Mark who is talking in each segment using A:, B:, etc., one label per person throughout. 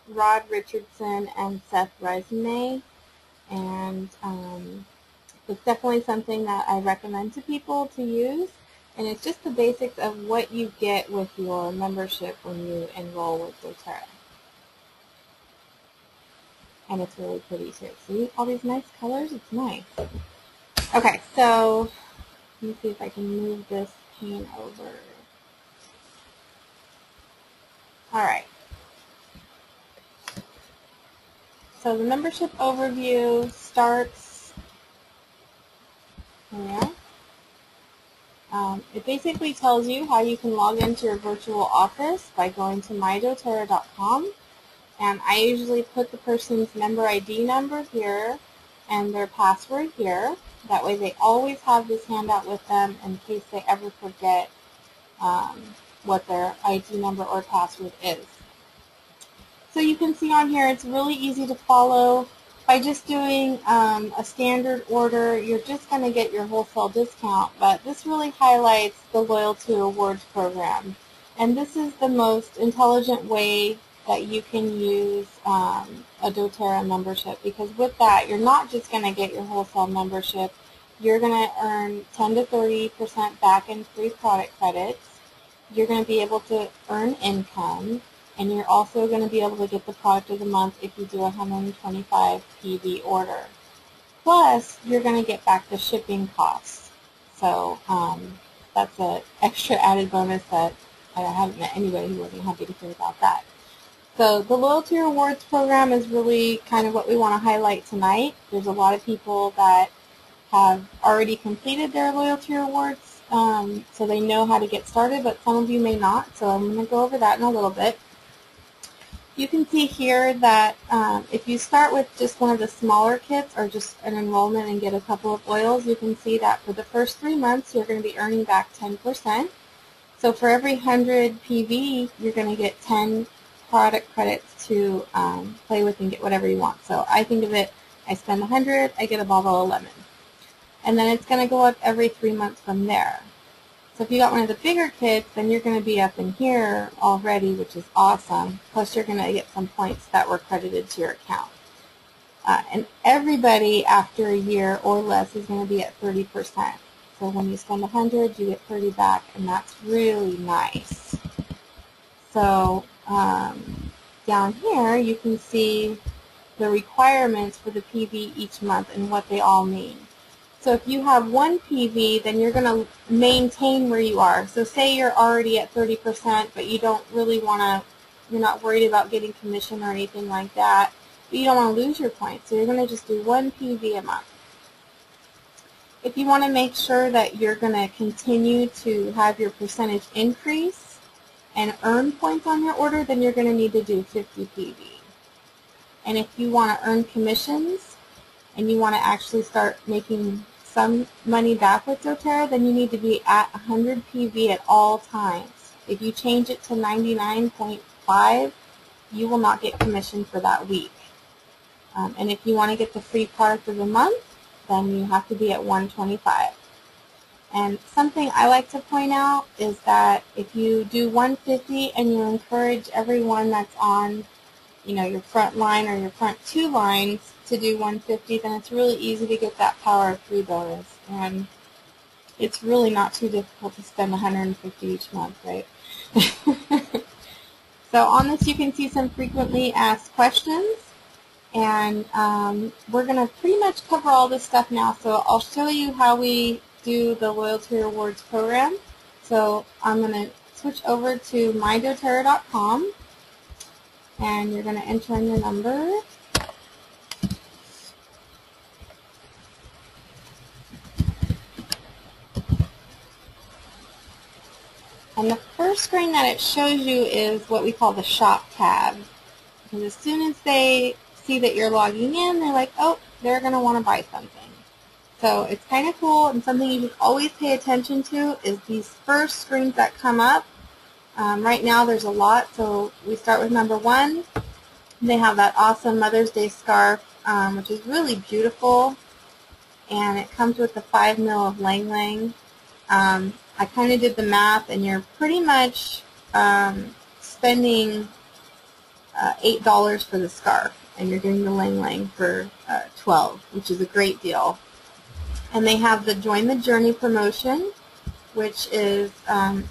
A: Rod Richardson and Seth Resume, and it's definitely something that I recommend to people to use. And it's just the basics of what you get with your membership when you enroll with doTERRA. And it's really pretty too. See all these nice colors? It's nice. Okay, so let me see if I can move this pane over. All right. So the membership overview starts here. It basically tells you how you can log into your virtual office by going to mydoterra.com. And I usually put the person's member ID number here and their password here. That way they always have this handout with them in case they ever forget what their ID number or password is. So you can see on here it's really easy to follow. By just doing a standard order, you're just going to get your wholesale discount, but this really highlights the Loyalty Rewards program. And this is the most intelligent way that you can use a doTERRA membership, because with that, you're not just going to get your wholesale membership. You're going to earn 10 to 30% back in free product credits. You're going to be able to earn income. And you're also going to be able to get the product of the month if you do a 125 PV order. Plus, you're going to get back the shipping costs. So that's an extra added bonus that I haven't met anybody who wasn't happy to hear about that. So the Loyalty Rewards program is really kind of what we want to highlight tonight. There's a lot of people that have already completed their Loyalty Rewards, so they know how to get started, but some of you may not. So I'm going to go over that in a little bit. You can see here that if you start with just one of the smaller kits or just an enrollment and get a couple of oils, you can see that for the first 3 months you're going to be earning back 10%. So for every 100 PV, you're going to get 10 product credits to play with and get whatever you want. So I think of it, I spend 100, I get a bottle of lemon. And then it's going to go up every 3 months from there. So if you got one of the bigger kits, then you're going to be up in here already, which is awesome. Plus you're going to get some points that were credited to your account. And everybody after a year or less is going to be at 30%. So when you spend 100, you get 30 back, and that's really nice. So down here you can see the requirements for the PV each month and what they all mean. So if you have one PV, then you're going to maintain where you are. So say you're already at 30%, but you don't really want to, you're not worried about getting commission or anything like that, but you don't want to lose your points. So you're going to just do one PV a month. If you want to make sure that you're going to continue to have your percentage increase and earn points on your order, then you're going to need to do 50 PV. And if you want to earn commissions and you want to actually start making some money back with doTERRA, then you need to be at 100 PV at all times. If you change it to 99.5, you will not get commission for that week. And if you want to get the free product of the month, then you have to be at 125. And something I like to point out is that if you do 150 and you encourage everyone that's on, your front line or your front 2 lines to do 150, then it's really easy to get that power of 3 bonus. And it's really not too difficult to spend 150 each month, right? So on this you can see some frequently asked questions. And we're going to pretty much cover all this stuff now. So I'll show you how we do the Loyalty Rewards program. So I'm going to switch over to mydoterra.com. And you're going to enter in your number. And the first screen that it shows you is what we call the shop tab. Because as soon as they see that you're logging in, they're like, oh, they're going to want to buy something. So it's kind of cool, and something you should always pay attention to is these first screens that come up. Right now there's a lot, so we start with number 1. They have that awesome Mother's Day scarf, which is really beautiful, and it comes with the 5 mil of Lang Lang. I kind of did the math, and you're pretty much spending $8 for the scarf, and you're getting the Lang Lang for $12, which is a great deal. And they have the Join the Journey promotion, which is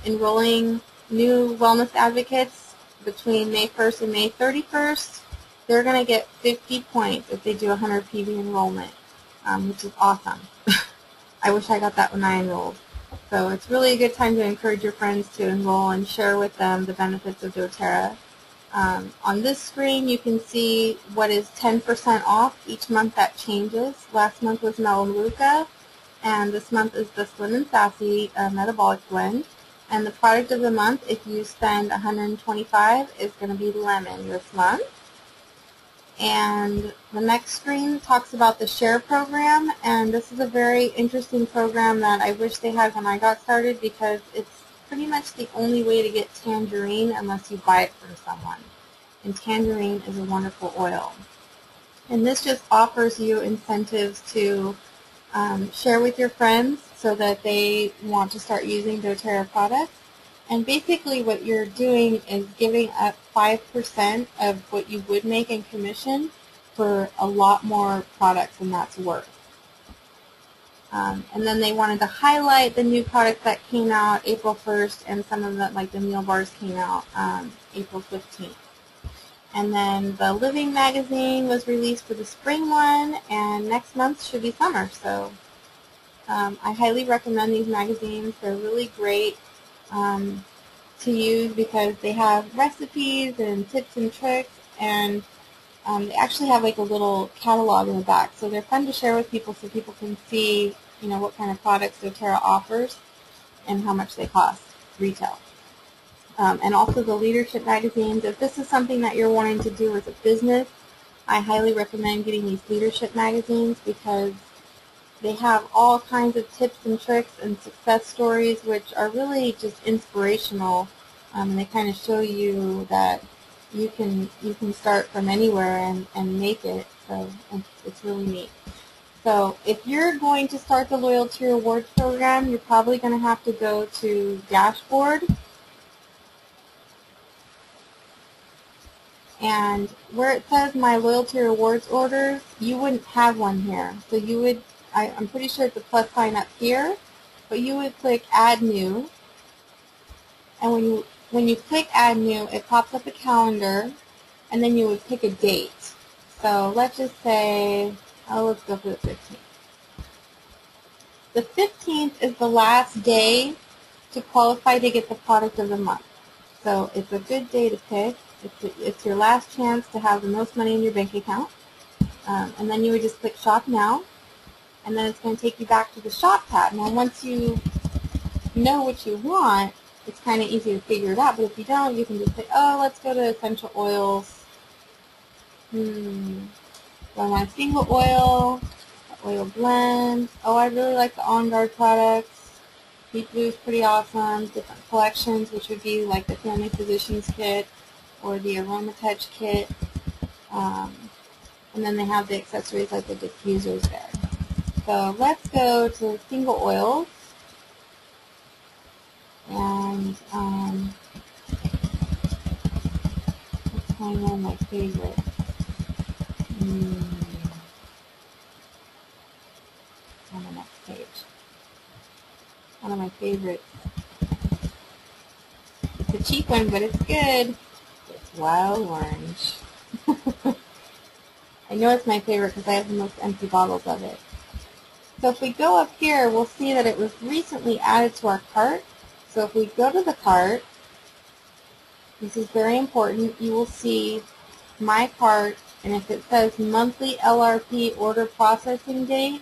A: enrolling new wellness advocates between May 1st and May 31st. They're going to get 50 points if they do 100 PV enrollment, which is awesome. I wish I got that when I enrolled. So it's really a good time to encourage your friends to enroll and share with them the benefits of doTERRA. On this screen, you can see what is 10% off. Each month that changes. Last month was Melaleuca, and this month is the Slim and Sassy Metabolic Blend. And the product of the month, if you spend $125, is going to be lemon this month. And the next screen talks about the SHARE program, and this is a very interesting program that I wish they had when I got started, because it's pretty much the only way to get tangerine unless you buy it from someone. And tangerine is a wonderful oil. And this just offers you incentives to share with your friends so that they want to start using doTERRA products. And basically what you're doing is giving up 5% of what you would make in commission for a lot more products than that's worth. And then they wanted to highlight the new products that came out April 1st, and some of them, like the meal bars, came out April 15th. And then the Living magazine was released for the spring one, and next month should be summer. So I highly recommend these magazines. They're really great to use because they have recipes and tips and tricks, and they actually have like a little catalog in the back. So they're fun to share with people so people can see, you know, what kind of products doTERRA offers and how much they cost retail. And also the leadership magazines. If this is something that you're wanting to do as a business, I highly recommend getting these leadership magazines because they have all kinds of tips and tricks and success stories which are really just inspirational, and they kind of show you that you can start from anywhere and make it. So it's really neat. So if you're going to start the Loyalty Rewards program, you're probably going to have to go to Dashboard. And where it says My Loyalty Rewards Orders, you wouldn't have one here. So you would, I'm pretty sure it's a plus sign up here, but you would click Add New. And when you click Add New, it pops up a calendar, and then you would pick a date. So let's just say, oh, let's go for the 15th. The 15th is the last day to qualify to get the product of the month. So it's a good day to pick. It's your last chance to have the most money in your bank account. And then you would just click Shop Now, and then it's going to take you back to the Shop tab. Now once you know what you want, it's kind of easy to figure it out, but if you don't, you can just say, oh, let's go to essential oils. Do I want a single oil, oil blend? Oh, I really like the On Guard products. Deep Blue is pretty awesome. Different collections, which would be like the Family Physicians Kit or the Aroma Touch Kit. And then they have the accessories like the diffusers there. So let's go to single oils. And let's find one of my favorites. On the next page. One of my favorites. It's a cheap one, but it's good. It's Wild Orange. I know it's my favorite because I have the most empty bottles of it. So if we go up here, we'll see that it was recently added to our cart. So if we go to the cart, this is very important, you will see My Cart, and if it says monthly LRP order processing date,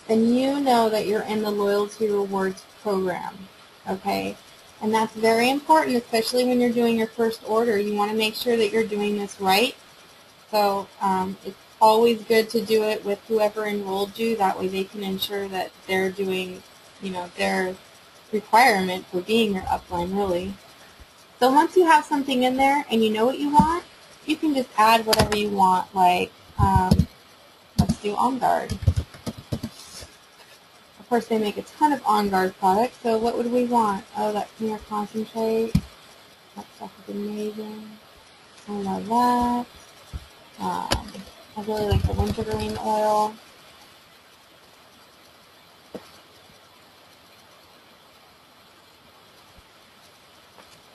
A: then you know that you're in the Loyalty Rewards program, okay? And that's very important, especially when you're doing your first order. You want to make sure that you're doing this right. So it's always good to do it with whoever enrolled you. That way they can ensure that they're doing, you know, their requirement for being your upline, really. So once you have something in there and you know what you want, you can just add whatever you want, like let's do On Guard. Of course, they make a ton of On Guard products, so what would we want? Oh, that clear concentrate. That stuff is amazing. I love that. I really like the wintergreen oil.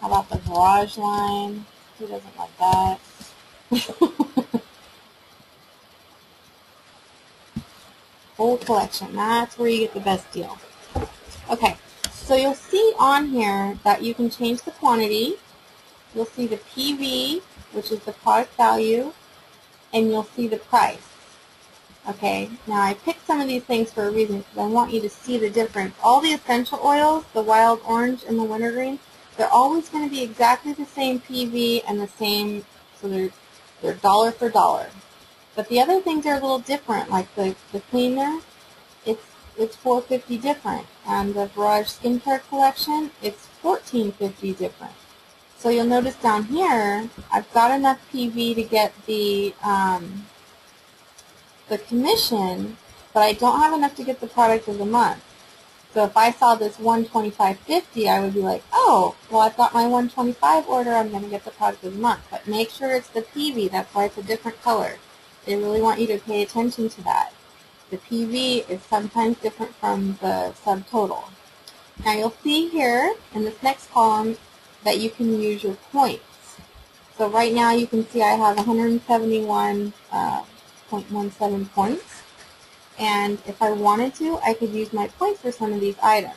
A: How about the garage line? Who doesn't like that? Whole collection. That's where you get the best deal. Okay, so you'll see on here that you can change the quantity. You'll see the PV, which is the product value, and you'll see the price. Okay, now I picked some of these things for a reason because I want you to see the difference. All the essential oils, the wild orange and the wintergreen, they're always going to be exactly the same PV and the same, so they're dollar for dollar. But the other things are a little different, like the cleaner, it's $4.50 different, and the Barrage Skincare Collection, it's $14.50 different. So you'll notice down here, I've got enough PV to get the commission, but I don't have enough to get the product of the month. So if I saw this $125.50, I would be like, oh, well, I've got my $125 order, I'm going to get the product of the month. But make sure it's the PV, that's why it's a different color. They really want you to pay attention to that. The PV is sometimes different from the subtotal. Now you'll see here in this next column that you can use your points. So right now you can see I have 171.17 points. And if I wanted to, I could use my points for some of these items.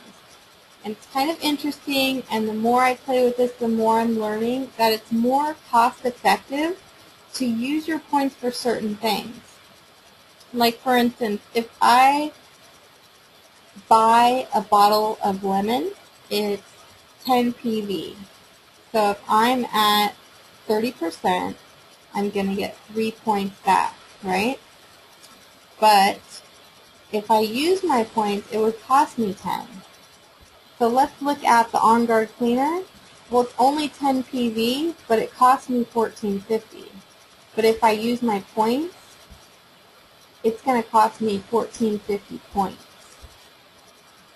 A: And it's kind of interesting, and the more I play with this, the more I'm learning that it's more cost effective to use your points for certain things. Like for instance, if I buy a bottle of lemon, it's 10 PV. So if I'm at 30%, I'm going to get 3 points back, right? But if I use my points, it would cost me 10. So let's look at the On Guard cleaner. Well, it's only 10 PV, but it cost me $14.50. But if I use my points, it's going to cost me $14.50 points.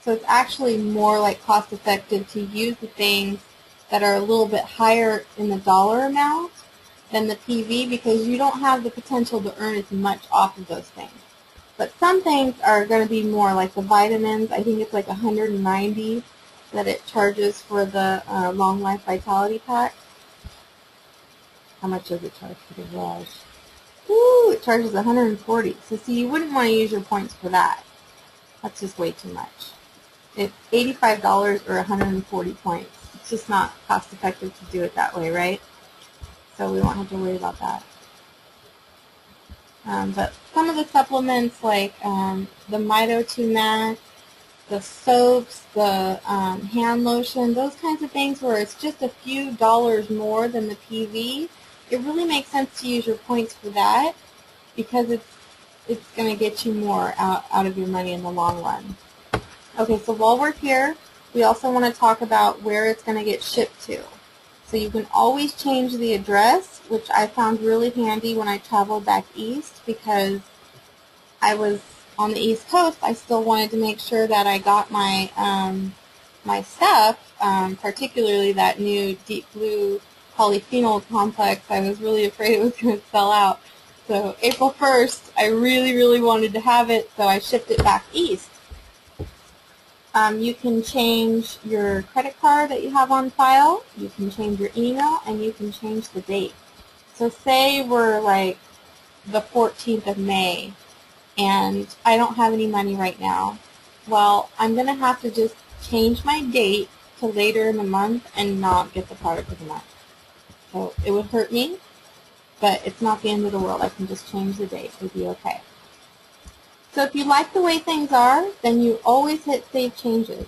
A: So it's actually more like cost effective to use the things that are a little bit higher in the dollar amount than the PV, because you don't have the potential to earn as much off of those things. But some things are going to be more, like the vitamins. I think it's like $190 that it charges for the Long Life Vitality Pack. How much does it charge for the Garage? Ooh, it charges $140. So see, you wouldn't want to use your points for that. That's just way too much. It's $85 or 140 points. It's just not cost effective to do it that way, right? So we won't have to worry about that. But some of the supplements, like the Mito 2 Max, the soaps, the hand lotion, those kinds of things where it's just a few dollars more than the PV, it really makes sense to use your points for that, because it's going to get you more out of your money in the long run. Okay, so while we're here, we also want to talk about where it's going to get shipped to. So you can always change the address, which I found really handy when I traveled back east, because I was on the East Coast. I still wanted to make sure that I got my my stuff, particularly that new deep blue polyphenol complex. I was really afraid it was going to sell out. So April 1st, I really, really wanted to have it, so I shipped it back east. You can change your credit card that you have on file, you can change your email, and you can change the date. So say we're like the 14th of May, and I don't have any money right now. Well, I'm going to have to just change my date to later in the month and not get the product of the month. So it would hurt me, but it's not the end of the world. I can just change the date. It'll be okay. So if you like the way things are, then you always hit Save Changes.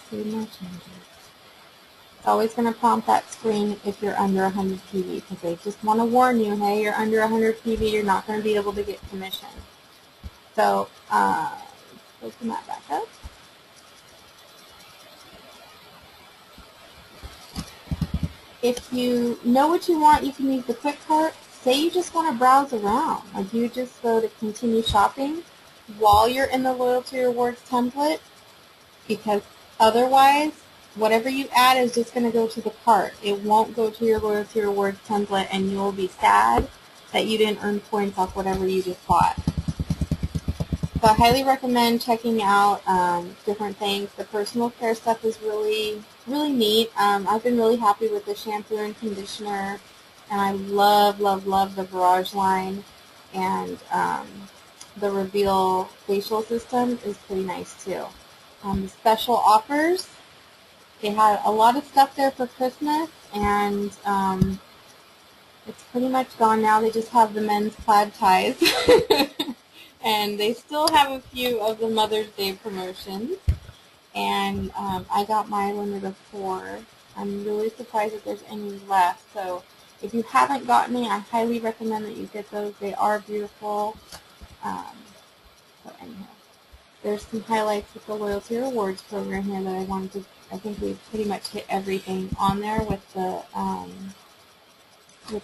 A: Save my changes. It's always going to prompt that screen if you're under 100 PV, because they just want to warn you, hey, you're under 100 PV, you're not going to be able to get commission. So open that back up. If you know what you want, you can use the quick cart. Say you just want to browse around, like you just go to continue shopping while you're in the Loyalty Rewards template, because otherwise whatever you add is just going to go to the cart. It won't go to your loyalty rewards template, and you'll be sad that you didn't earn points off whatever you just bought. So I highly recommend checking out different things. The personal care stuff is really, really neat. I've been really happy with the shampoo and conditioner, and I love, love, love the Barrage line, and the Reveal facial system is pretty nice too. The special offers, they had a lot of stuff there for Christmas, and it's pretty much gone now. They just have the men's plaid ties. And they still have a few of the Mother's Day promotions. And I got my limit of 4. I'm really surprised that there's any left. So if you haven't gotten any, I highly recommend that you get those. They are beautiful. So anyhow, there's some highlights with the Loyalty Rewards program here that I wanted to. I think we've pretty much hit everything on there with the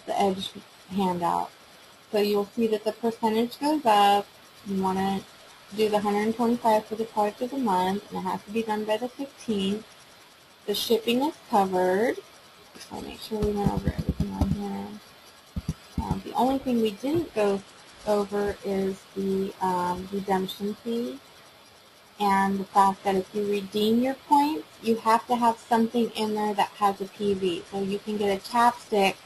A: Edge handout. So you'll see that the percentage goes up. You want to do the 125 for the product of the month, and it has to be done by the 15th. The shipping is covered. So I'll make sure we went over everything on here. The only thing we didn't go over is the redemption fee, and the fact that if you redeem your points, you have to have something in there that has a PV. So you can get a chapstick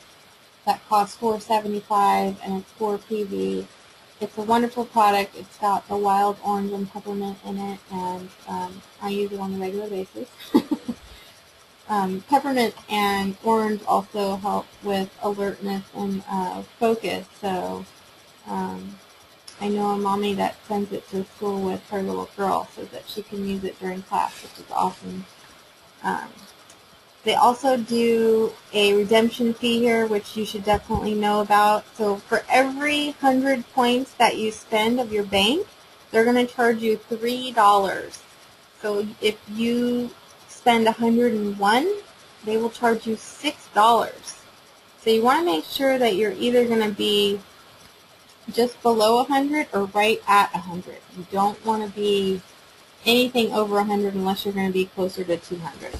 A: that costs $4.75 and it's 4 PV. It's a wonderful product. It's got the wild orange and peppermint in it, and I use it on a regular basis. Peppermint and orange also help with alertness and focus. So I know a mommy that sends it to school with her little girl so that she can use it during class, which is awesome. They also do a redemption fee here, which you should definitely know about. So for every 100 points that you spend of your bank, they're going to charge you $3. So if you spend 101, they will charge you $6. So you want to make sure that you're either going to be just below 100 or right at 100. You don't want to be anything over 100 unless you're going to be closer to 200.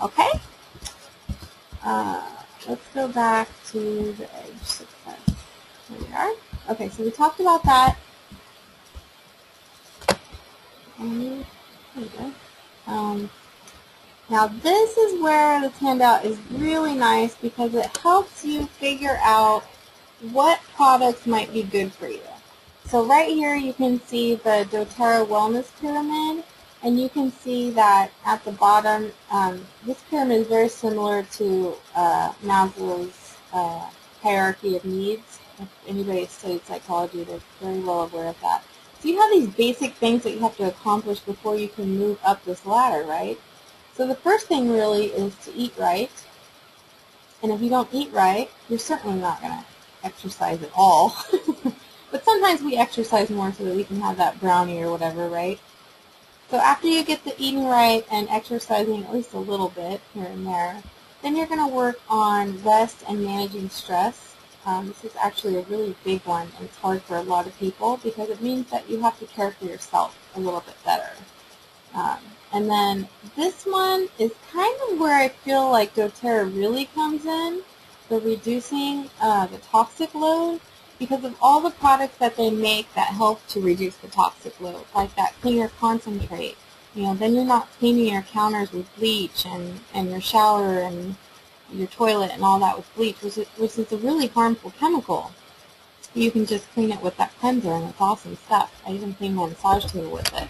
A: Okay? Let's go back to the Edge success. Here we are. Okay, so we talked about that. There we go. Now this is where this handout is really nice because it helps you figure out what products might be good for you. So right here you can see the doTERRA Wellness Pyramid, and you can see that at the bottom, this pyramid is very similar to Maslow's hierarchy of needs. If anybody has studied psychology, they're very well aware of that. So you have these basic things that you have to accomplish before you can move up this ladder, right? So the first thing really is to eat right. And if you don't eat right, you're certainly not going to exercise at all. But sometimes we exercise more so that we can have that brownie or whatever, right? So after you get the eating right and exercising at least a little bit here and there, then you're going to work on rest and managing stress. This is actually a really big one, and it's hard for a lot of people because it means that you have to care for yourself a little bit better. And then this one is kind of where I feel like doTERRA really comes in, the reducing the toxic load, because of all the products that they make that help to reduce the toxic load, like that cleaner concentrate. You know, then you're not cleaning your counters with bleach and your shower and your toilet and all that with bleach, which is a really harmful chemical. You can just clean it with that cleanser, and it's awesome stuff. I even clean my massage table with it.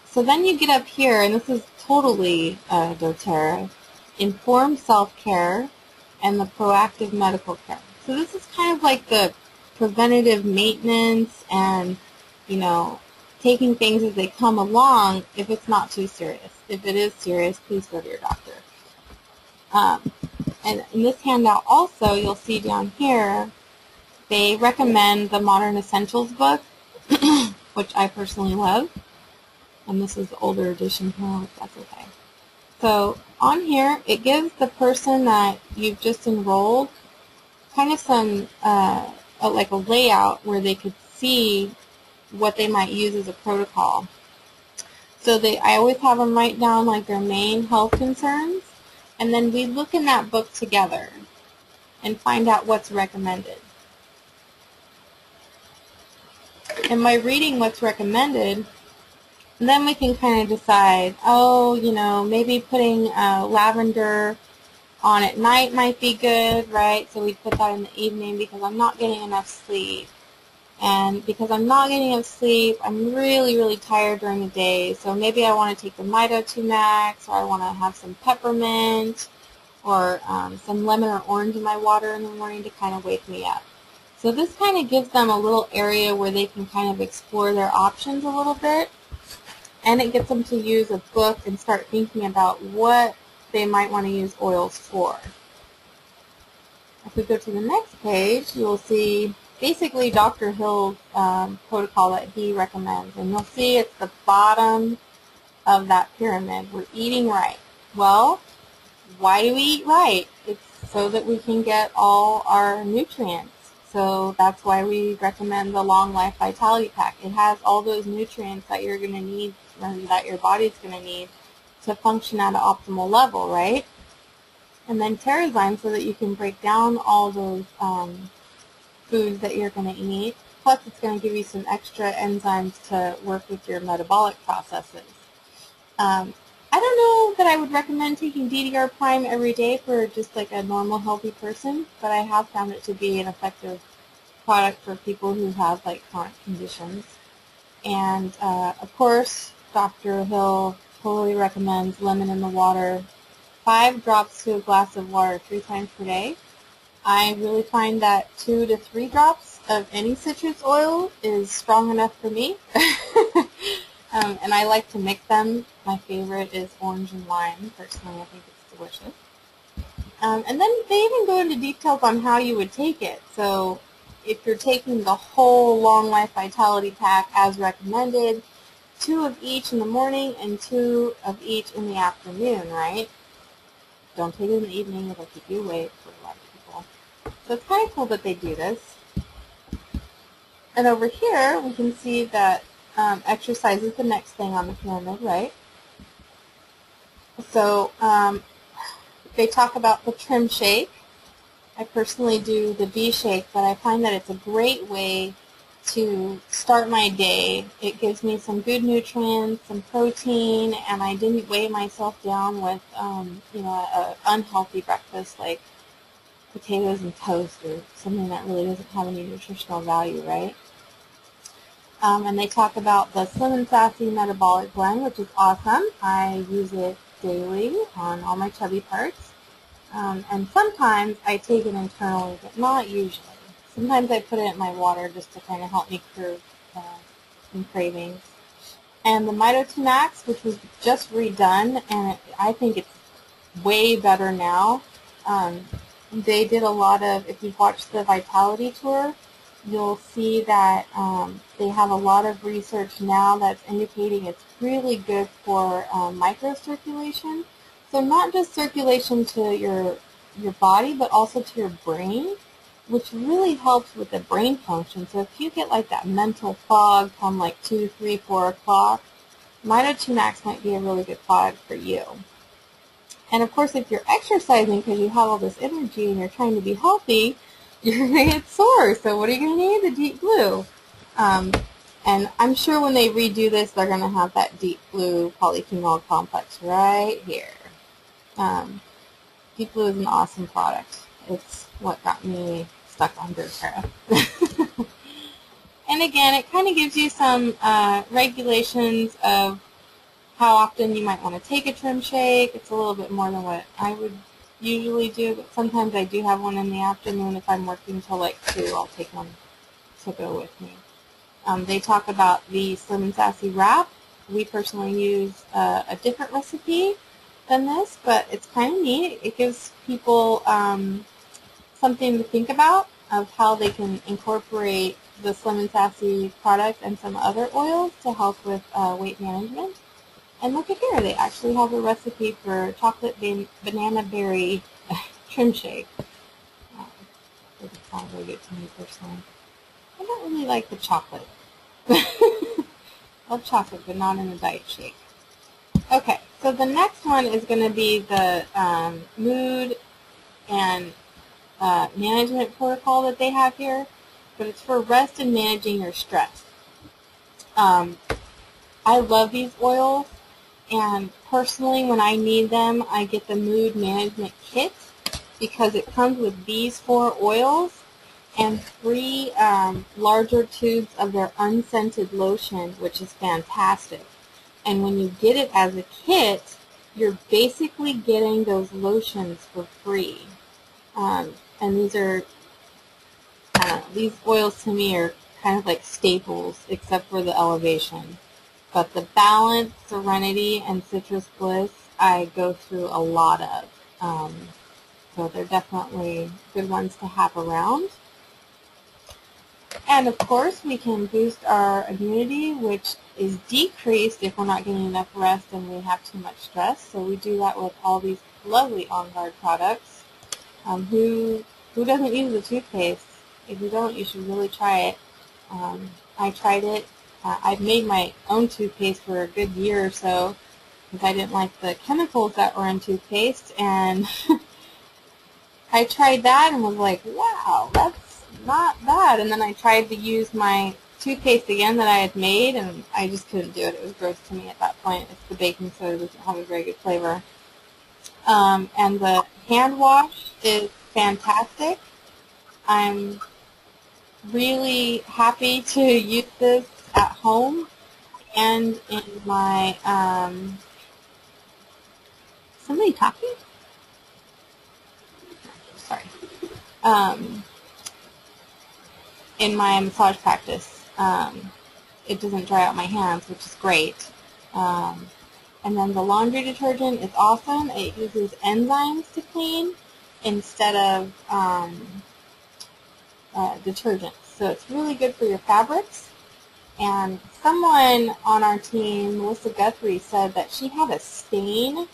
A: So then you get up here, and this is totally doTERRA, informed self-care and the proactive medical care. So this is kind of like the preventative maintenance and, you know, taking things as they come along if it's not too serious. If it is serious, please go to your doctor. And in this handout also, you'll see down here, they recommend the Modern Essentials book, which I personally love. And this is the older edition here, which that's okay. So on here, it gives the person that you've just enrolled kind of some, like a layout where they could see what they might use as a protocol. So I always have them write down like their main health concerns, and then we look in that book together and find out what's recommended. And by reading what's recommended, then we can kind of decide, oh, you know, maybe putting lavender on at night might be good, right? So we put that in the evening because I'm not getting enough sleep. And because I'm not getting enough sleep, I'm really, really tired during the day. So maybe I want to take the Mito 2 Max, or I want to have some peppermint, or some lemon or orange in my water in the morning to kind of wake me up. So this kind of gives them a little area where they can kind of explore their options a little bit. And it gets them to use a book and start thinking about what they might want to use oils for. If we go to the next page, you'll see basically Dr. Hill's protocol that he recommends. And you'll see it's the bottom of that pyramid. We're eating right. Well, why do we eat right? It's so that we can get all our nutrients. So that's why we recommend the Long Life Vitality Pack. It has all those nutrients that you're going to need, or that your body's going to need to function at an optimal level, right? And then TerraZyme, so that you can break down all those foods that you're going to eat. Plus, it's going to give you some extra enzymes to work with your metabolic processes. I don't know that I would recommend taking DDR Prime every day for just like a normal healthy person, but I have found it to be an effective product for people who have like chronic conditions. And of course, Dr. Hill totally recommends lemon in the water, 5 drops to a glass of water 3 times per day. I really find that 2 to 3 drops of any citrus oil is strong enough for me. And I like to mix them. My favorite is orange and lime. Personally, I think it's delicious. And then they even go into details on how you would take it. So if you're taking the whole Long Life Vitality Pack as recommended, 2 of each in the morning and 2 of each in the afternoon, right? Don't take it in the evening. It'll keep you awake for a lot of people. So it's kind of cool that they do this. And over here, we can see that exercise is the next thing on the pyramid, right? So they talk about the trim shake. I personally do the bee shake, but I find that it's a great way to start my day. It gives me some good nutrients, some protein, and I didn't weigh myself down with you know, an unhealthy breakfast like potatoes and toast or something that really doesn't have any nutritional value, right? And they talk about the Slim and Sassy Metabolic Blend, which is awesome. I use it daily on all my chubby parts. And sometimes I take it internally, but not usually. Sometimes I put it in my water just to kind of help me curb some cravings. And the Mito 2 Max, which was just redone, and I think it's way better now. They did a lot of, if you've watched the Vitality Tour, you'll see that they have a lot of research now that's indicating it's really good for microcirculation. So not just circulation to your body, but also to your brain, which really helps with the brain function. So if you get like that mental fog come like 2, 3, 4 o'clock, Mito 2 Max might be a really good product for you. And of course, if you're exercising because you have all this energy and you're trying to be healthy, you're going to get sore. So what are you going to need? The Deep Blue. And I'm sure when they redo this, they're going to have that Deep Blue polyphenol complex right here. Deep Blue is an awesome product. It's what got me stuck on DoTERRA. And again, it kind of gives you some regulations of how often you might want to take a trim shake. It's a little bit more than what I would usually do, but sometimes I do have one in the afternoon. If I'm working till like 2, I'll take one to go with me. They talk about the Slim and Sassy wrap. We personally use a different recipe than this, but it's kind of neat. It gives people something to think about of how they can incorporate the Slim and Sassy product and some other oils to help with weight management. And look at here, they actually have a recipe for chocolate banana berry trim shake. It sounds really good to me personally. I don't really like the chocolate. I love chocolate, but not in a diet shake. Okay, so the next one is going to be the mood and management protocol that they have here, but it's for rest and managing your stress. I love these oils, and personally when I need them, I get the mood management kit because it comes with these 4 oils and 3 larger tubes of their unscented lotion, which is fantastic. And when you get it as a kit, you're basically getting those lotions for free. And these are, these oils to me are kind of like staples, except for the elevation. But the Balance, Serenity, and Citrus Bliss, I go through a lot of. So they're definitely good ones to have around. And of course, we can boost our immunity, which is decreased if we're not getting enough rest and we have too much stress. So we do that with all these lovely On Guard products. Who doesn't use the toothpaste? If you don't, you should really try it. I tried it. I've made my own toothpaste for a good year or so because I didn't like the chemicals that were in toothpaste, and I tried that and was like, wow, that's not bad. And then I tried to use my toothpaste again that I had made, and I just couldn't do it. It was gross to me at that point. It's the baking soda doesn't have a very good flavor. And the hand wash is fantastic. I'm really happy to use this at home and in my, somebody talking? Sorry. In my massage practice. It doesn't dry out my hands, which is great. And then the laundry detergent is awesome. It uses enzymes to clean instead of detergents. So it's really good for your fabrics. And someone on our team, Melissa Guthrie, said that she had a stain.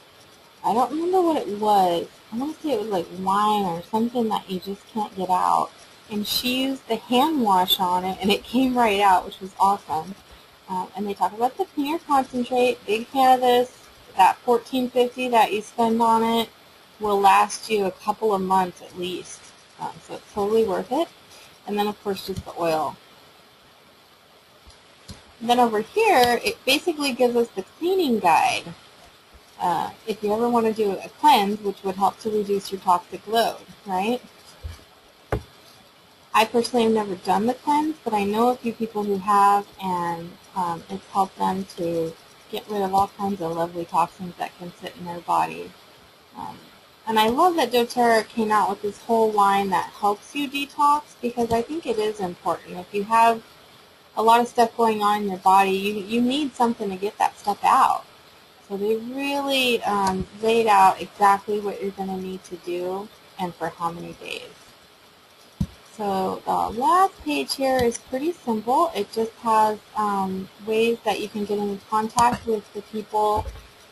A: I don't remember what it was. I want to say it was like wine or something that you just can't get out. And she used the hand wash on it, and it came right out, which was awesome. And they talk about the cleaner concentrate. Big fan of this. That $14.50 that you spend on it will last you a couple of months at least. So it's totally worth it. And then, of course, just the oil. And then over here, it basically gives us the cleaning guide. If you ever want to do a cleanse, which would help to reduce your toxic load, right? I personally have never done the cleanse, but I know a few people who have, and it's helped them to get rid of all kinds of lovely toxins that can sit in their body. And I love that doTERRA came out with this whole line that helps you detox, because I think it is important. If you have a lot of stuff going on in your body, you need something to get that stuff out. So they really laid out exactly what you're going to need to do and for how many days. So the last page here is pretty simple. It just has ways that you can get in contact with the people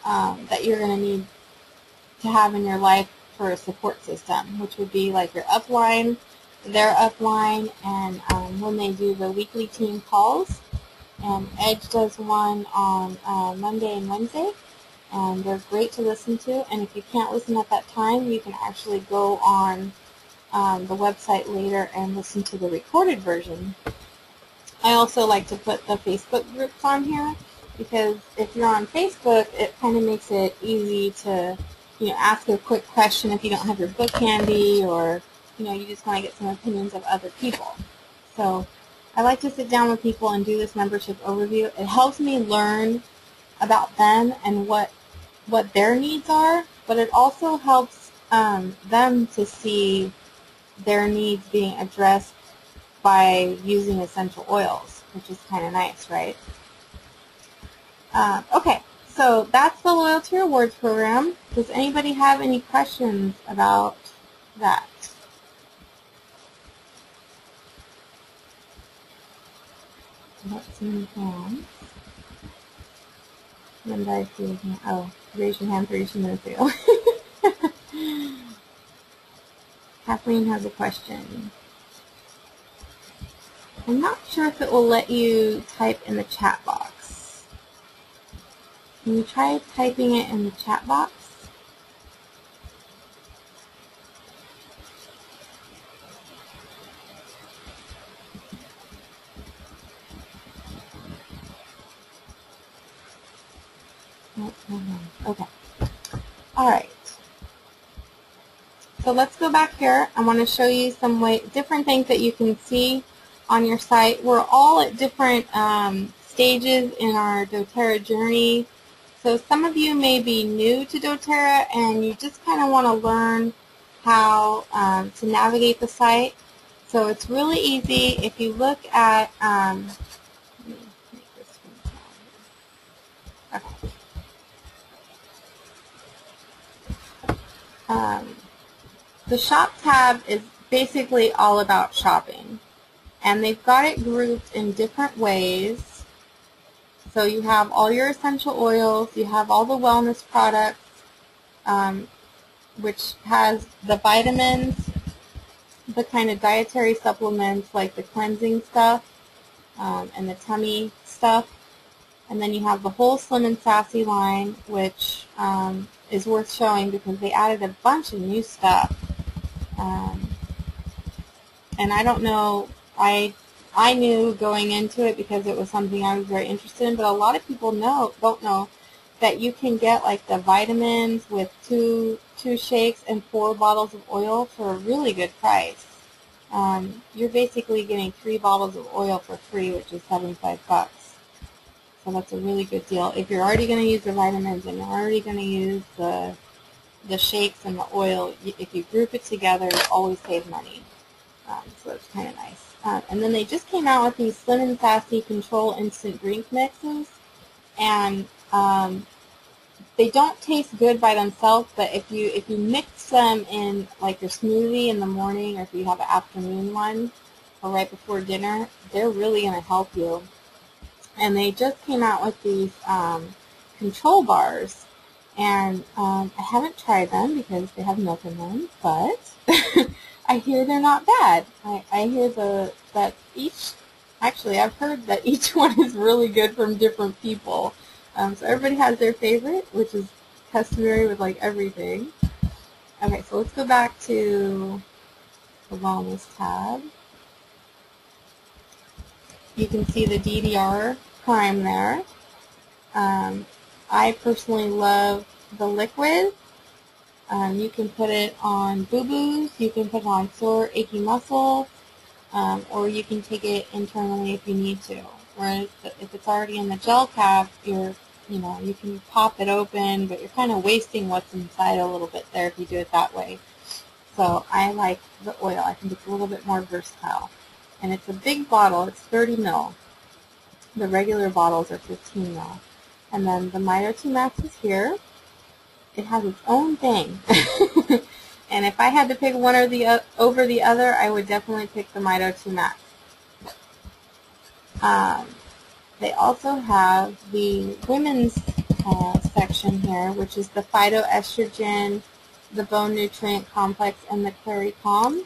A: that you're going to need to have in your life for a support system, which would be like your upline, their upline, and when they do the weekly team calls. And Edge does one on Monday and Wednesday, and they're great to listen to. And if you can't listen at that time, you can actually go on the website later and listen to the recorded version. I also like to put the Facebook groups on here, because if you're on Facebook, it kind of makes it easy to, ask a quick question if you don't have your book handy, or you just want to get some opinions of other people. So I like to sit down with people and do this membership overview. It helps me learn about them and what their needs are, but it also helps them to see their needs being addressed by using essential oils, which is kind of nice, right? Okay, so that's the Loyalty Rewards program. Does anybody have any questions about that? Let's see hands. When did I see your hand? Oh, raise your hand 32 minutes ago. Kathleen has a question. I'm not sure if it will let you type in the chat box. Can you try typing it in the chat box? Okay. All right. So let's go back here. I want to show you some different things that you can see on your site. We're all at different stages in our doTERRA journey. So some of you may be new to doTERRA and you just kind of want to learn how to navigate the site. So it's really easy. If you look at, let me make this one down here. Okay. The shop tab is basically all about shopping, and they've got it grouped in different ways. So you have all your essential oils, you have all the wellness products, which has the vitamins, the kind of dietary supplements like the cleansing stuff and the tummy stuff. And then you have the whole Slim and Sassy line, which is worth showing because they added a bunch of new stuff. And I don't know, I knew going into it because it was something I was very interested in, but a lot of people don't know that you can get like the vitamins with two shakes and 4 bottles of oil for a really good price. You're basically getting 3 bottles of oil for free, which is $75. So that's a really good deal. If you're already going to use the vitamins and you're already going to use the shakes and the oil, if you group it together, you always save money. So it's kind of nice. And then they just came out with these Slim and Sassy Control Instant Drink Mixes. And they don't taste good by themselves, but if you mix them in like your smoothie in the morning, or if you have an afternoon one, or right before dinner, they're really going to help you. And they just came out with these control bars. And I haven't tried them because they have milk in them, but I hear they're not bad. I hear that I've heard that each one is really good from different people. So everybody has their favorite, which is customary with like everything. Okay, so let's go back to the wellness tab. You can see the DDR prime there. I personally love the liquid. You can put it on boo-boos, you can put it on sore, achy muscles, or you can take it internally if you need to. Whereas if it's already in the gel cap, you can pop it open, but you're kind of wasting what's inside a little bit there if you do it that way. So I like the oil. I think it's a little bit more versatile. And it's a big bottle. It's 30 ml. The regular bottles are 15 ml. And then the Mito 2 Max is here. It has its own thing. And if I had to pick one or over the other, I would definitely pick the Mito 2 Max. They also have the women's section here, which is the phytoestrogen, the bone nutrient complex, and the Clary Calm.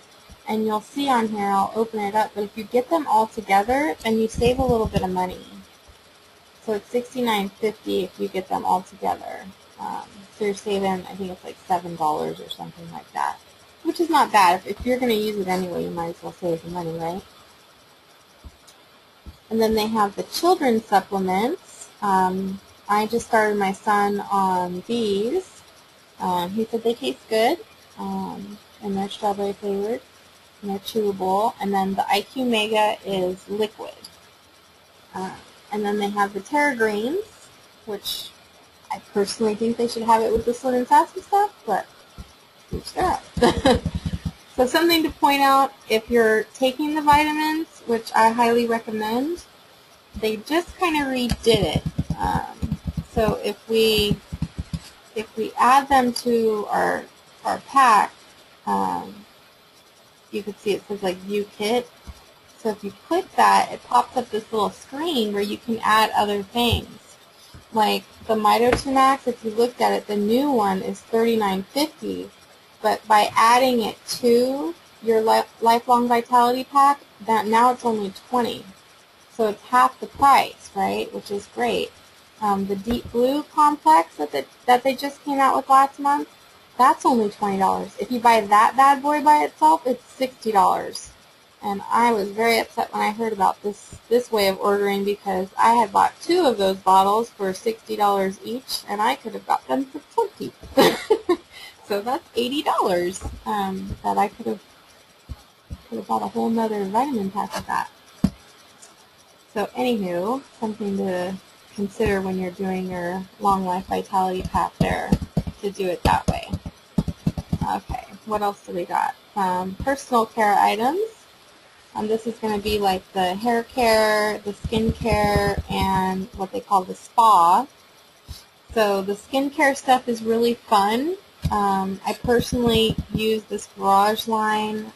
A: And you'll see on here, I'll open it up, but if you get them all together, then you save a little bit of money. So it's $69.50 if you get them all together. So you're saving, I think it's like $7 or something like that, which is not bad. If you're going to use it anyway, you might as well save the money, right? And then they have the children's supplements. I just started my son on these. He said they taste good, and they're strawberry flavored, and they're chewable. And then the IQ Mega is liquid. And then they have the Terra Greens, which I personally think they should have it with the Slim and Sassy stuff, but each their own. So something to point out, if you're taking the vitamins, which I highly recommend, they just kind of redid it. So if we add them to our pack, you can see it says like View Kit. So if you click that, it pops up this little screen where you can add other things. Like the Mito 2 Max, if you looked at it, the new one is $39.50. But by adding it to your Lifelong Vitality Pack, now it's only $20. So it's half the price, right? Which is great. The Deep Blue Complex that they just came out with last month, that's only $20. If you buy that bad boy by itself, it's $60. And I was very upset when I heard about this way of ordering, because I had bought 2 of those bottles for $60 each, and I could have got them for $20. So that's $80 that I could have bought a whole nother vitamin pack of that. So anywho, something to consider when you're doing your Long Life Vitality Pack there, to do it that way. Okay, what else do we got? Personal care items. This is going to be like the hair care, the skin care, and what they call the spa. So the skincare stuff is really fun. I personally use this Garage line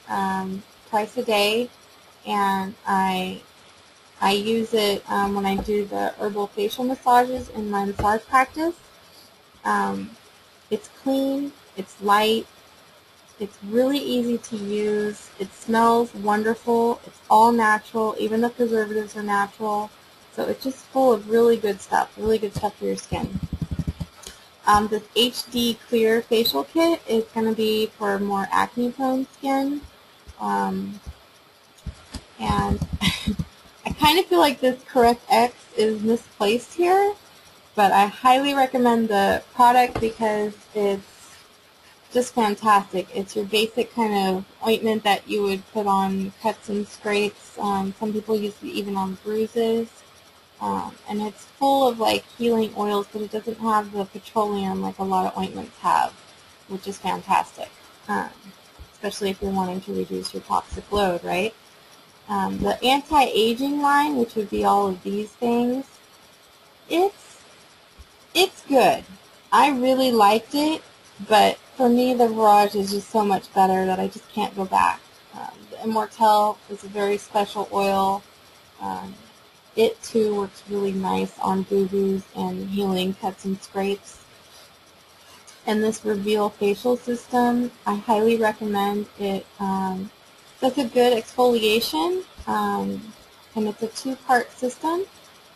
A: twice a day, and I use it when I do the herbal facial massages in my massage practice. It's clean, it's light, it's really easy to use, it smells wonderful, it's all natural, even the preservatives are natural, so it's just full of really good stuff for your skin. This HD Clear Facial Kit is going to be for more acne-prone skin, and I kind of feel like this Correct X is misplaced here, but I highly recommend the product because it's just fantastic. It's your basic kind of ointment that you would put on cuts and scrapes. Some people use it even on bruises. And it's full of like healing oils, but it doesn't have the petroleum like a lot of ointments have, which is fantastic, especially if you're wanting to reduce your toxic load, right? The anti-aging line, which would be all of these things, it's good. I really liked it, but for me the Garage is just so much better that I just can't go back. The Immortelle is a very special oil. It too works really nice on boo-boos and healing cuts and scrapes. And this Reveal facial system, I highly recommend it. Does a good exfoliation, and it's a 2-part system.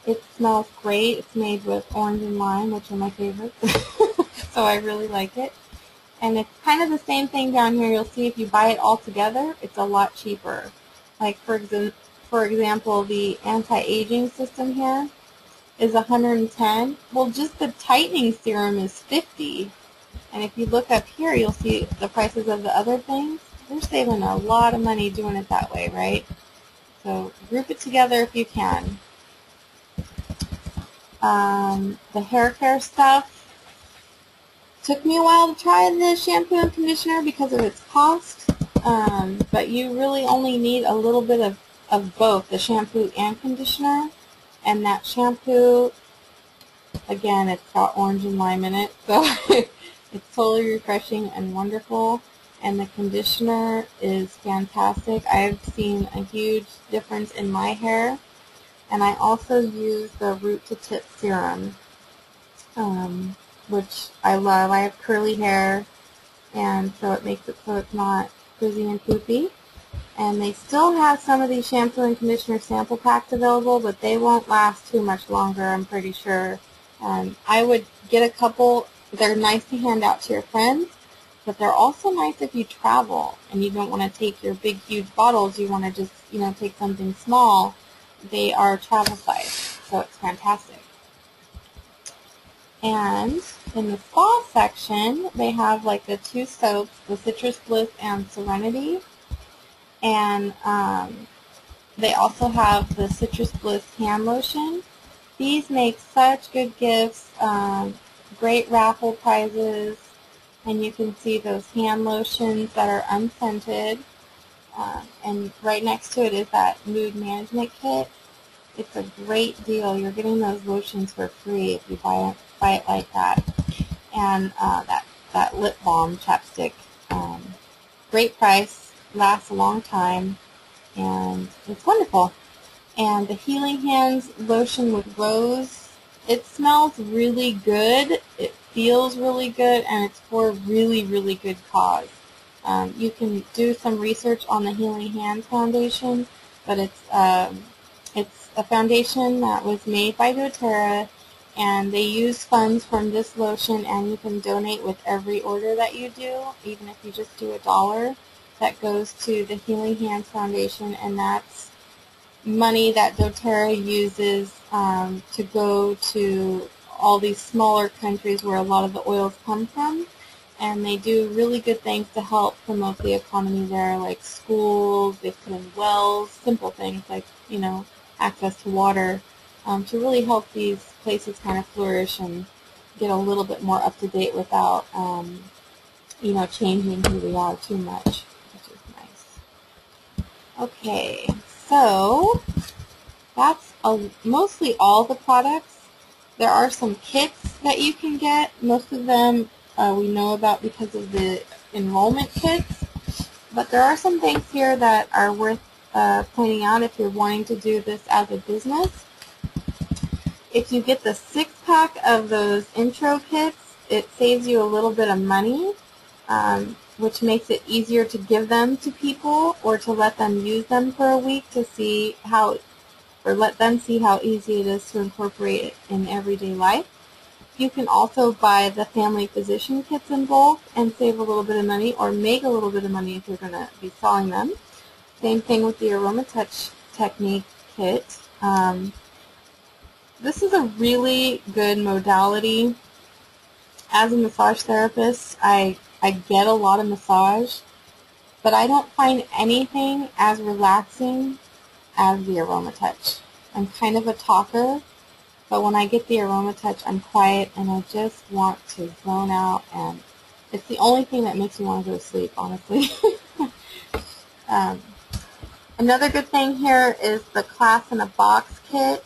A: It smells great. It's made with orange and lime, which are my favorites, so I really like it. And it's kind of the same thing down here. You'll see if you buy it all together, it's a lot cheaper. Like for example, the anti-aging system here is $110. Well, just the tightening serum is $50. And if you look up here, you'll see the prices of the other things. They're saving a lot of money doing it that way, right? So group it together if you can. The hair care stuff. Took me a while to try the shampoo and conditioner because of its cost. But you really only need a little bit of both, the shampoo and conditioner. And that shampoo, again, it's got orange and lime in it, so it's totally refreshing and wonderful. And the conditioner is fantastic. I've seen a huge difference in my hair. And I also use the Root to Tip serum, which I love. I have curly hair, and so it makes it so it's not frizzy and poofy. And they still have some of these shampoo and conditioner sample packs available, but they won't last too much longer, I'm pretty sure. I would get a couple. They're nice to hand out to your friends, but they're also nice if you travel and you don't want to take your big, huge bottles. You want to just, take something small. They are travel size, so it's fantastic. And in the spa section, they have like the 2 soaps, the Citrus Bliss and Serenity. And they also have the Citrus Bliss hand lotion. These make such good gifts, great raffle prizes, and you can see those hand lotions that are unscented. And right next to it is that mood management kit. It's a great deal. You're getting those lotions for free if you buy it like that. And that lip balm chapstick, great price, lasts a long time, and it's wonderful. And the Healing Hands lotion with rose, it smells really good, it feels really good, and it's for a really, really good cause. You can do some research on the Healing Hands Foundation, but it's a foundation that was made by doTERRA And they use funds from this lotion, and you can donate with every order that you do, even if you just do $1. That goes to the Healing Hands Foundation, and that's money that doTERRA uses to go to all these smaller countries where a lot of the oils come from. And they do really good things to help promote the economy there, like schools, they put in wells, simple things like, access to water, to really help these places kind of flourish and get a little bit more up to date without, changing who we are too much, which is nice. Okay, so that's mostly all the products. There are some kits that you can get. Most of them we know about because of the enrollment kits, but there are some things here that are worth pointing out if you're wanting to do this as a business. If you get the 6-pack of those intro kits, it saves you a little bit of money, which makes it easier to give them to people or to let them use them for a week to see how, or let them see how easy it is to incorporate it in everyday life. You can also buy the family physician kits in bulk and save a little bit of money, or make a little bit of money if you're going to be selling them. Same thing with the Aroma Touch Technique kit. This is a really good modality. As a massage therapist, I get a lot of massage, but I don't find anything as relaxing as the Aroma Touch. I'm kind of a talker, but when I get the Aroma Touch, I'm quiet and I just want to zone out, and it's the only thing that makes me want to go to sleep, honestly. Another good thing here is the Class in a Box kit.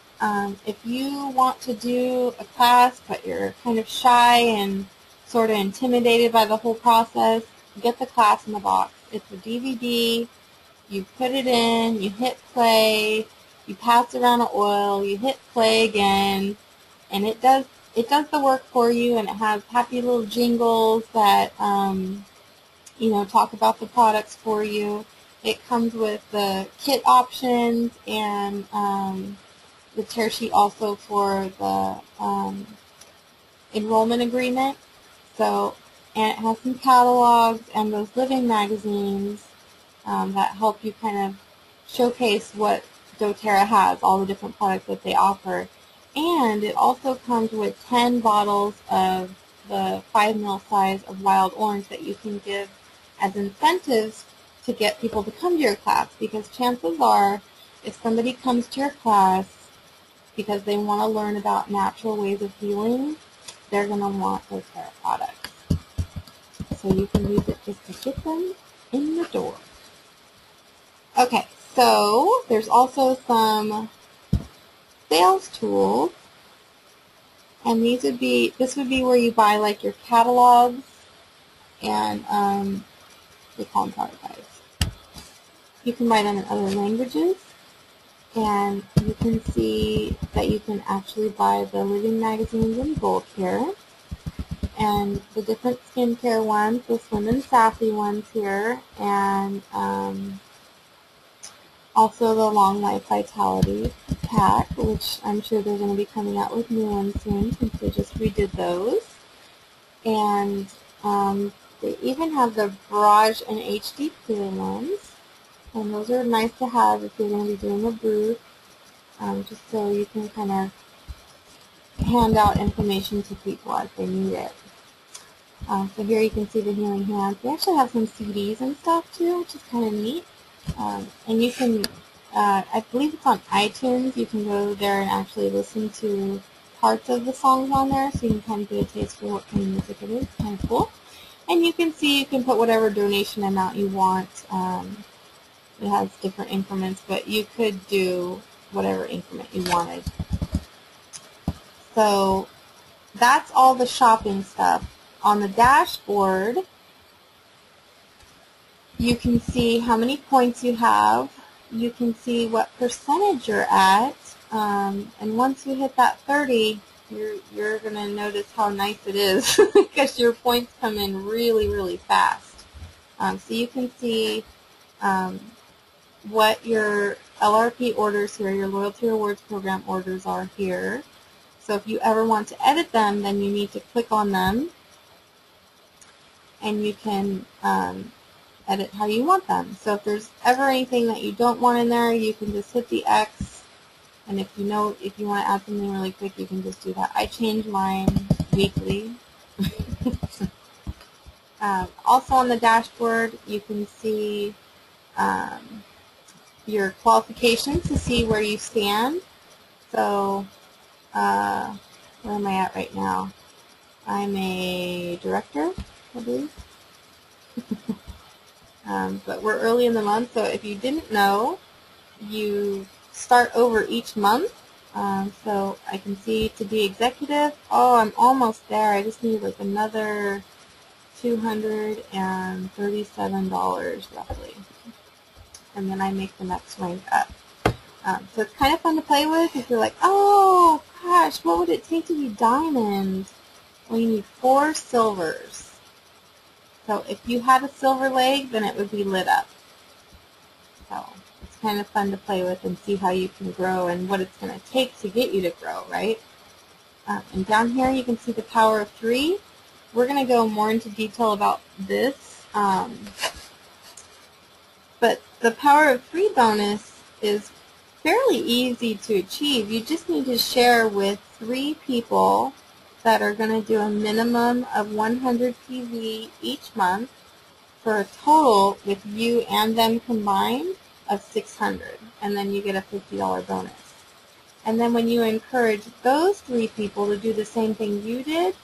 A: If you want to do a class but you're kind of shy and sort of intimidated by the whole process, get the Class in the Box. It's a DVD. You put it in, you hit play, you pass around an oil, you hit play again, and it does the work for you, and it has happy little jingles that talk about the products for you. It comes with the kit options and the tear sheet also for the enrollment agreement. So, and it has some catalogs and those living magazines that help you kind of showcase what doTERRA has, all the different products that they offer. And it also comes with 10 bottles of the 5 ml size of wild orange that you can give as incentives to get people to come to your class, because chances are if somebody comes to your class because they want to learn about natural ways of healing, they're going to want doTERRA products. So you can use it just to get them in the door. Okay, so there's also some sales tools, and this would be where you buy like your catalogs and they call them product guides. You can buy them in other languages, and you can see that you can actually buy the living magazines in bulk here, and the different skincare ones, the Slim and Sassy ones here, and also the Long Life Vitality pack, which I'm sure they're going to be coming out with new ones soon since they just redid those. And they even have the Barrage and HD Clear ones. And those are nice to have if you're going to be doing a booth, just so you can kind of hand out information to people as they need it. So here you can see the Healing Hands. They actually have some CDs and stuff too, which is kind of neat. And you can, I believe it's on iTunes, you can go there and actually listen to parts of the songs on there, so you can kind of get a taste for what kind of music it is. It's kind of cool. And you can see, you can put whatever donation amount you want. It has different increments, but you could do whatever increment you wanted. So that's all the shopping stuff. On the dashboard, you can see how many points you have. You can see what percentage you're at. And once you hit that 30, you're going to notice how nice it is because your points come in really, really fast. So you can see what your LRP orders here, your Loyalty Rewards Program orders are here. So if you ever want to edit them, then you need to click on them, and you can edit how you want them. So if there's ever anything that you don't want in there, you can just hit the X, and if you want to add something really quick, you can just do that. I change mine weekly. Also on the dashboard, you can see your qualifications to see where you stand. So where am I at right now? I'm a director, I believe. But we're early in the month, so if you didn't know, you start over each month. So I can see to be executive, oh, I'm almost there. I just need like another $237 roughly. And then I make the next rank up. So it's kind of fun to play with if you're like, oh gosh, what would it take to be diamond? Well, you need 4 silvers. So if you had a silver leg, then it would be lit up. So it's kind of fun to play with and see how you can grow and what it's going to take to get you to grow, right? And down here you can see the power of 3. We're going to go more into detail about this. But the power of 3 bonus is fairly easy to achieve. You just need to share with 3 people that are going to do a minimum of 100 PV each month for a total with you and them combined of 600, and then you get a $50 bonus. And then when you encourage those 3 people to do the same thing you did,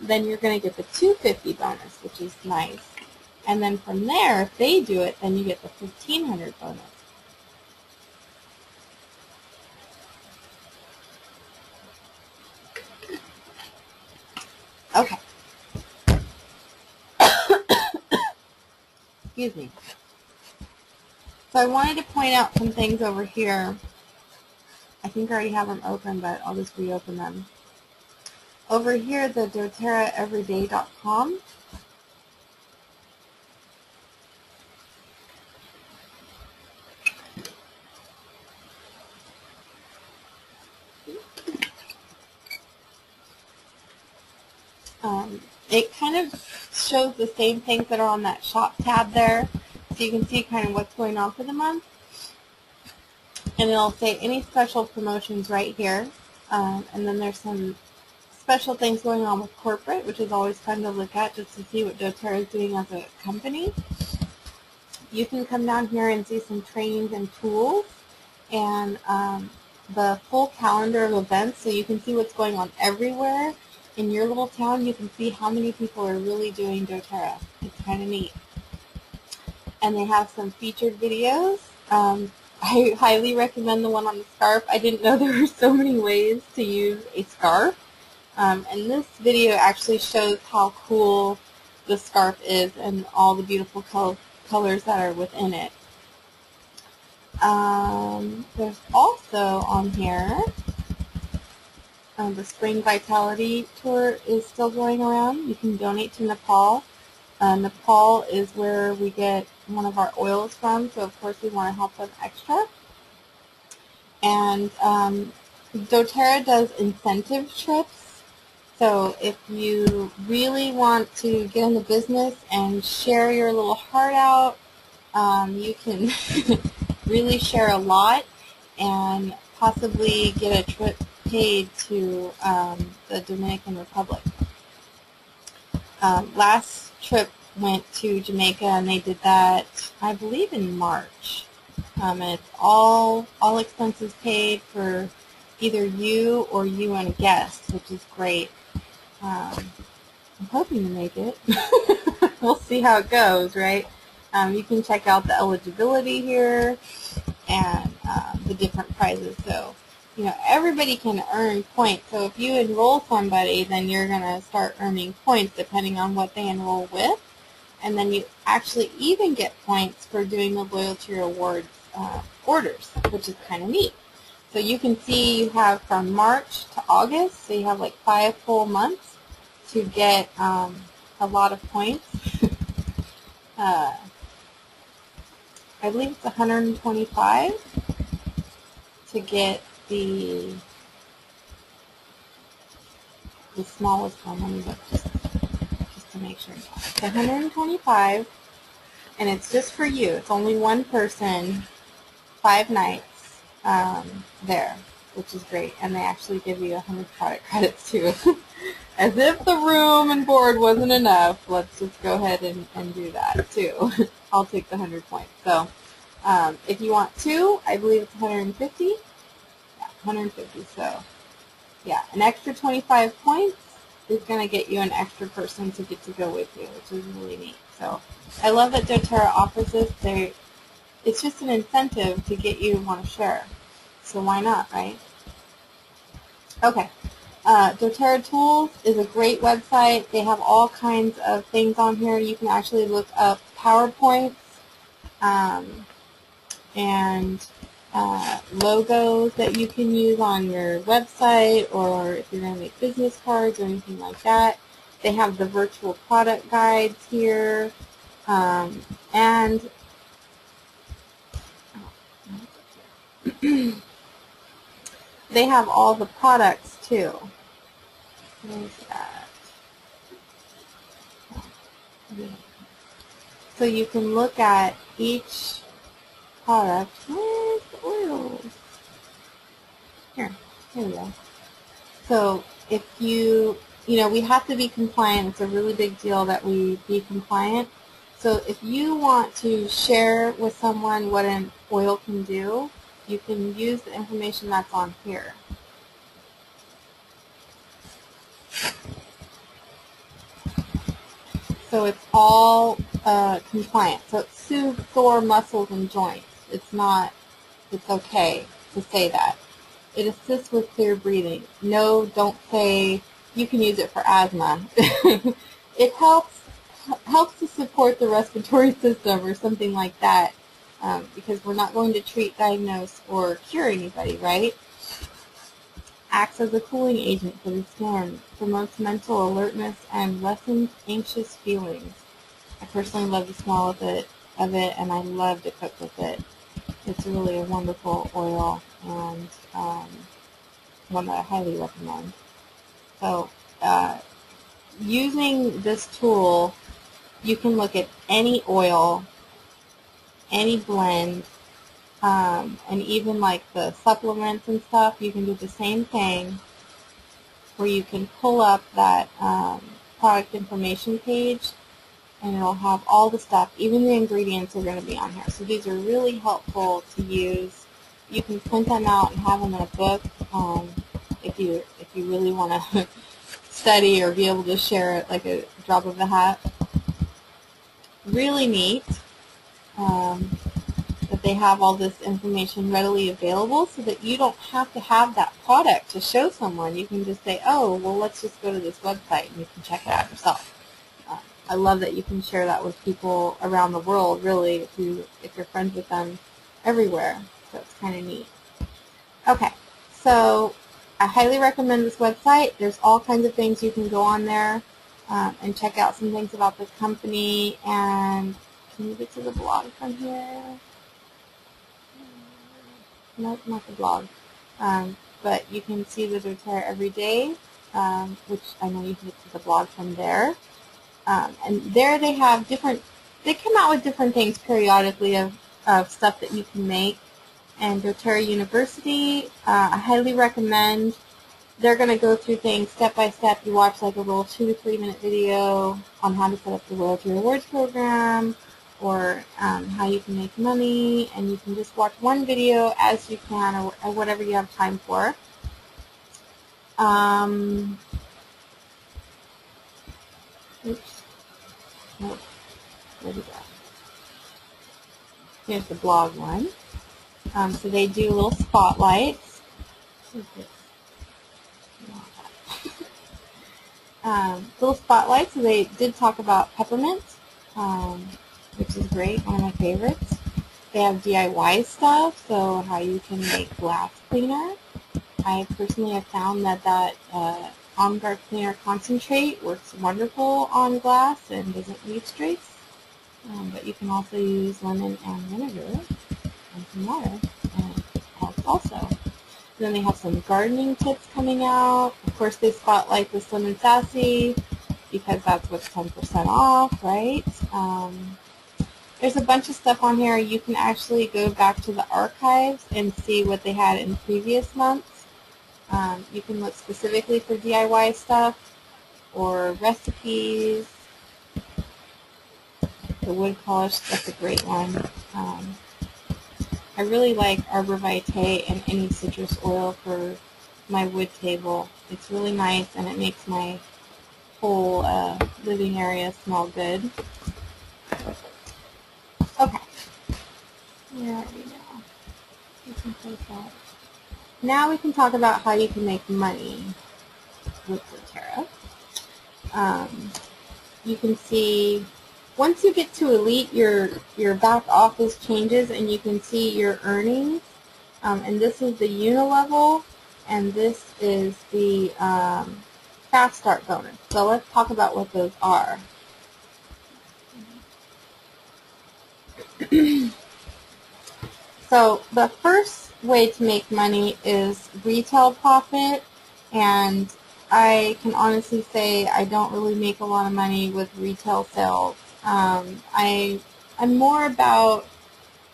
A: then you're going to get the $250 bonus, which is nice. And then from there, if they do it, then you get the $1,500 bonus. Okay. Excuse me. So I wanted to point out some things over here. I think I already have them open, but I'll just reopen them. Over here, the DoTerraEveryday.com. It kind of shows the same things that are on that shop tab there. So you can see kind of what's going on for the month. And it'll say any special promotions right here. And then there's some special things going on with corporate, which is always fun to look at just to see what doTERRA is doing as a company. You can come down here and see some trainings and tools and the full calendar of events, so you can see what's going on everywhere. In your little town, you can see how many people are really doing doTERRA. It's kind of neat. And they have some featured videos. I highly recommend the one on the scarf. I didn't know there were so many ways to use a scarf. And this video actually shows how cool the scarf is and all the beautiful colors that are within it. There's also on here, the Spring Vitality Tour is still going around. You can donate to Nepal. Nepal is where we get one of our oils from, so of course we want to help them extra. And doTERRA does incentive trips. So if you really want to get in the business and share your little heart out, you can really share a lot and possibly get a trip paid to the Dominican Republic. Last trip went to Jamaica, and they did that, I believe, in March. And it's all expenses paid for either you or you and a guest, which is great. I'm hoping to make it. We'll see how it goes, right? You can check out the eligibility here and the different prizes. So, you know, everybody can earn points. So if you enroll somebody, then you're going to start earning points depending on what they enroll with. And then you actually even get points for doing the loyalty rewards orders, which is kind of neat. So you can see you have from March to August, so you have like 5 full months to get a lot of points. I believe it's 125 to get the the smallest one. Let me look just to make sure. It's 125, and it's just for you. It's only one person, 5 nights there, which is great. And they actually give you 100 product credits too. As if the room and board wasn't enough, let's just go ahead and do that too. I'll take the 100 points. So if you want 2, I believe it's 150. Yeah, 150. So yeah, an extra 25 points is going to get you an extra person to get to go with you, which is really neat. So I love that doTERRA offers this. It's just an incentive to get you to want to share. So why not, right? Okay. doTERRA Tools is a great website. They have all kinds of things on here. You can actually look up PowerPoints and logos that you can use on your website, or if you're going to make business cards or anything like that. They have the virtual product guides here, and they have all the products too. Where's that? So you can look at each product. Where's the oils? Here we go. So if we have to be compliant. It's a really big deal that we be compliant. So if you want to share with someone what an oil can do, you can use the information that's on here. So it's all compliant. So it soothes sore muscles and joints. It's okay to say that. It assists with clear breathing. No, don't say you can use it for asthma. It helps to support the respiratory system or something like that, because we're not going to treat, diagnose, or cure anybody, right? Acts as a cooling agent for the skin, promotes mental alertness, and lessens anxious feelings. I personally love the smell of it, and I love to cook with it. It's really a wonderful oil, and one that I highly recommend. So using this tool, you can look at any oil, any blend, and even like the supplements and stuff. You can do the same thing where you can pull up that product information page, and it'll have all the stuff. Even the ingredients are going to be on here. So these are really helpful to use. You can print them out and have them in a book if you really want to study or be able to share it like a drop of a hat. Really neat that they have all this information readily available so that you don't have to have that product to show someone. You can just say, oh, well, let's just go to this website and you can check it out yourself. I love that you can share that with people around the world, really, if you're friends with them everywhere. So it's kind of neat. Okay, so I highly recommend this website. There's all kinds of things you can go on there and check out some things about the company. And can you get to the blog from here? Nope, not the blog. But you can see the doTERRA every day, which I know you can get to the blog from there. And there they have they come out with different things periodically of stuff that you can make. And doTERRA University, I highly recommend. They're going to go through things step by step. You watch like a little 2 to 3 minute video on how to set up the Loyalty Rewards program, or how you can make money, and you can just watch one video as you can, or whatever you have time for. Oops. Nope. Where'd it go? Here's the blog one. So they do little spotlights. Little spotlights. So they did talk about peppermint, which is great, one of my favorites. They have DIY stuff, so how you can make glass cleaner. I personally have found that On Guard Cleaner Concentrate works wonderful on glass and doesn't leave streaks. But you can also use lemon and vinegar and some water, and it helps also. Then they have some gardening tips coming out, Of course, they spotlight the Slim and Sassy because that's what's 10% off, right? There's a bunch of stuff on here. You can actually go back to the archives and see what they had in previous months. You can look specifically for DIY stuff or recipes. The wood polish, that's a great one. I really like Arbor Vitae and any citrus oil for my wood table. It's really nice and it makes my whole living area smell good. Okay. Where are we now? You can close that. Now we can talk about how you can make money with doTERRA. You can see once you get to Elite, your back office changes and you can see your earnings. And this is the Unilevel, and this is the Fast Start bonus. So let's talk about what those are. So the first way to make money is retail profit, and I can honestly say I don't really make a lot of money with retail sales. I'm more about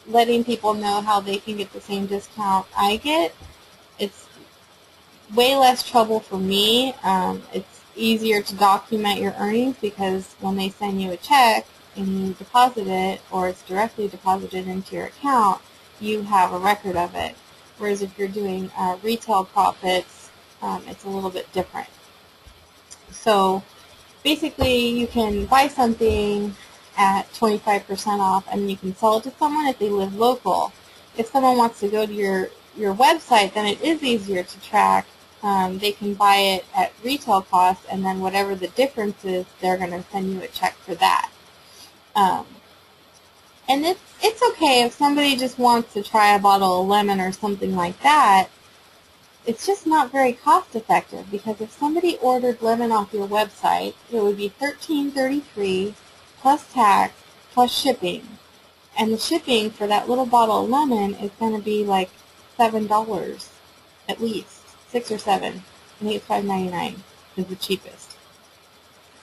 A: letting people know how they can get the same discount I get. It's way less trouble for me. It's easier to document your earnings because when they send you a check and you deposit it, or it's directly deposited into your account, you have a record of it. Whereas if you're doing retail profits, it's a little bit different. So basically, you can buy something at 25% off and you can sell it to someone if they live local. If someone wants to go to your website, then it is easier to track. They can buy it at retail cost, and then whatever the difference is, they're going to send you a check for that. And it's okay if somebody just wants to try a bottle of lemon or something like that. It's just not very cost effective, because if somebody ordered lemon off your website, it would be $13.33 plus tax plus shipping. And the shipping for that little bottle of lemon is going to be like $7 at least, 6 or 7. I think it's $5.99 is the cheapest.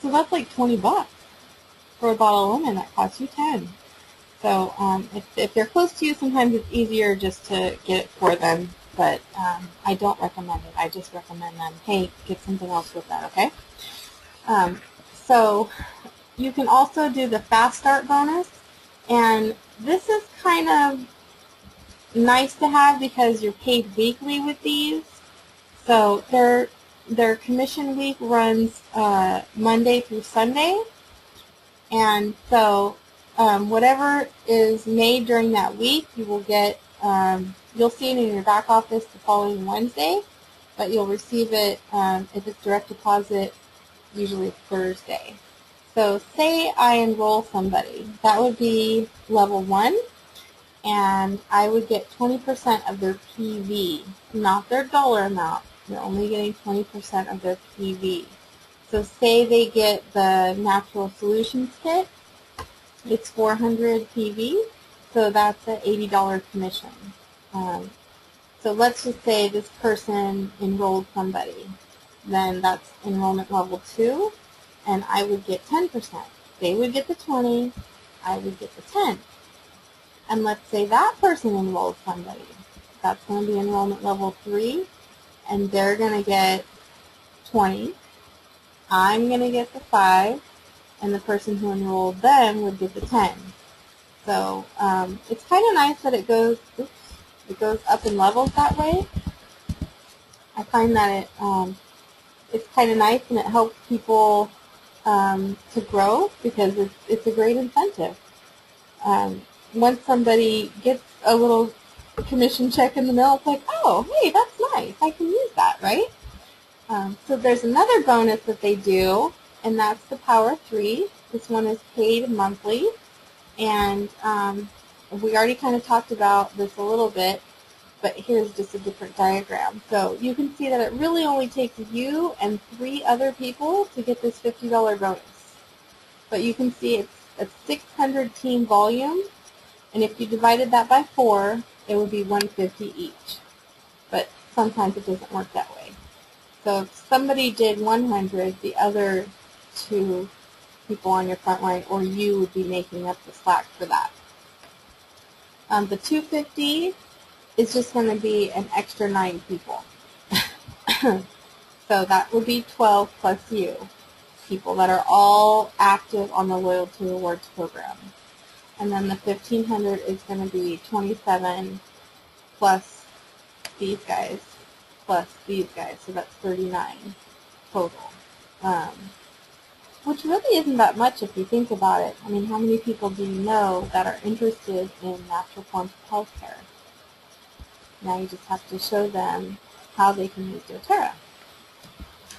A: So that's like 20 bucks for a bottle of lemon that costs you 10. So if they're close to you, sometimes it's easier just to get it for them. But I don't recommend it. I just recommend them, hey, get something else with that, okay? So you can also do the Fast Start bonus. And this is kind of nice to have because you're paid weekly with these. So their commission week runs Monday through Sunday. And so whatever is made during that week, you will get, you'll see it in your back office the following Wednesday, but you'll receive it if it's direct deposit, usually Thursday. So say I enroll somebody, that would be level 1, and I would get 20% of their PV, not their dollar amount. You're only getting 20% of their PV. So say they get the Natural Solutions Kit, it's 400 PV, so that's an $80 commission. So let's just say this person enrolled somebody. Then that's enrollment level 2, and I would get 10%. They would get the 20, I would get the 10. And let's say that person enrolled somebody. That's going to be enrollment level 3, and they're going to get 20. I'm going to get the 5, and the person who enrolled them would get the 10. So it's kind of nice that it goes up in levels that way. I find that it's kind of nice, and it helps people to grow because it's a great incentive. Once somebody gets a little commission check in the mail, it's like, oh, hey, that's nice. I can use that, right? So there's another bonus that they do, and that's the Power 3. This one is paid monthly, and we already kind of talked about this a little bit, but here's just a different diagram. So you can see that it really only takes you and 3 other people to get this $50 bonus. But you can see it's a 600 team volume, and if you divided that by 4, it would be $150 each. But sometimes it doesn't work that way. So if somebody did 100, the other 2 people on your front line or you would be making up the slack for that. The 250 is just going to be an extra 9 people. So that would be 12 plus you, people that are all active on the Loyalty Rewards program. And then the 1500 is going to be 27 plus these guys, plus these guys, so that's 39 total. Which really isn't that much if you think about it. I mean, how many people do you know that are interested in natural forms of healthcare? Now you just have to show them how they can use doTERRA.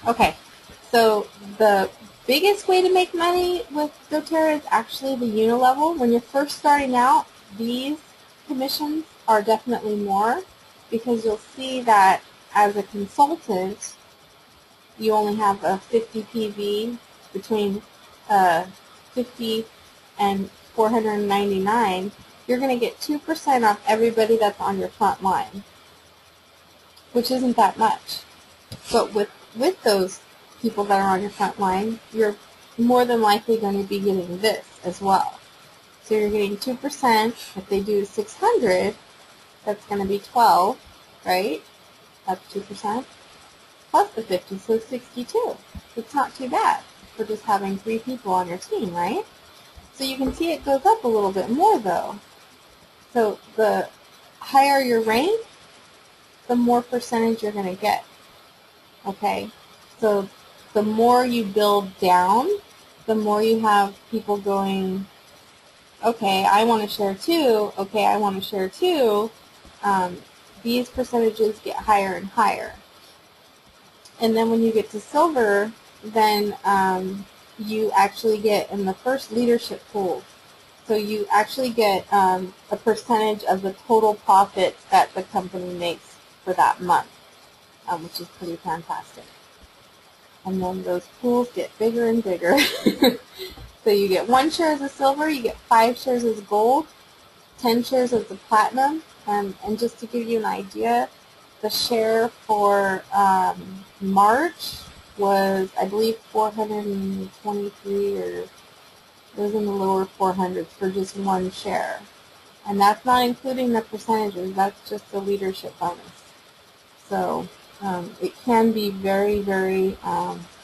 A: Okay, so the biggest way to make money with doTERRA is actually the unilevel. When you're first starting out, these commissions are definitely more because you'll see that as a consultant, you only have a 50 PV between 50 and 499. You're going to get 2% off everybody that's on your front line, which isn't that much. But with those people that are on your front line, you're more than likely going to be getting this as well. So you're getting 2%. If they do 600, that's going to be 12, right? That's 2% plus the 50, so 62. It's not too bad for just having 3 people on your team, right? So you can see it goes up a little bit more though. So the higher your rank, the more percentage you're going to get. Okay, so the more you build down, the more you have people going, okay, I want to share too, okay, I want to share too. These percentages get higher and higher. And then when you get to silver, then you actually get in the first leadership pool. So you actually get a percentage of the total profits that the company makes for that month. Which is pretty fantastic. And then those pools get bigger and bigger. So you get 1 share as a silver, you get 5 shares as gold, 10 shares as a platinum, and just to give you an idea, the share for March was, I believe, 423, or it was in the lower 400s for just 1 share. And that's not including the percentages, that's just the leadership bonus. So it can be very, very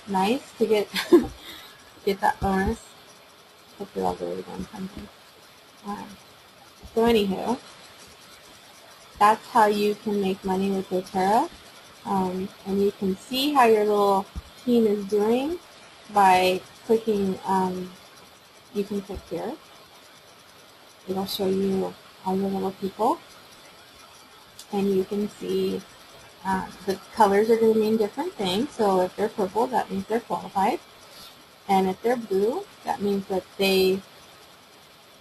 A: nice to get get that bonus. Hopefully I'll do it again sometime. So anywho, that's how you can make money with doTERRA. And you can see how your little team is doing by clicking, you can click here. It'll show you all your little people. And you can see the colors are going to mean different things. So if they're purple, that means they're qualified. And if they're blue, that means that they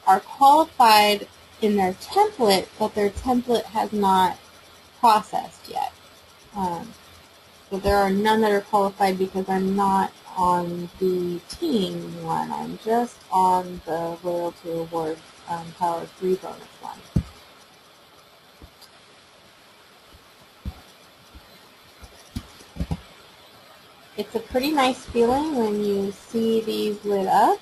A: are qualified in their template, but their template has not processed yet. So there are none that are qualified because I'm not on the team one. I'm just on the Loyalty Rewards Power 3 bonus one. It's a pretty nice feeling when you see these lit up.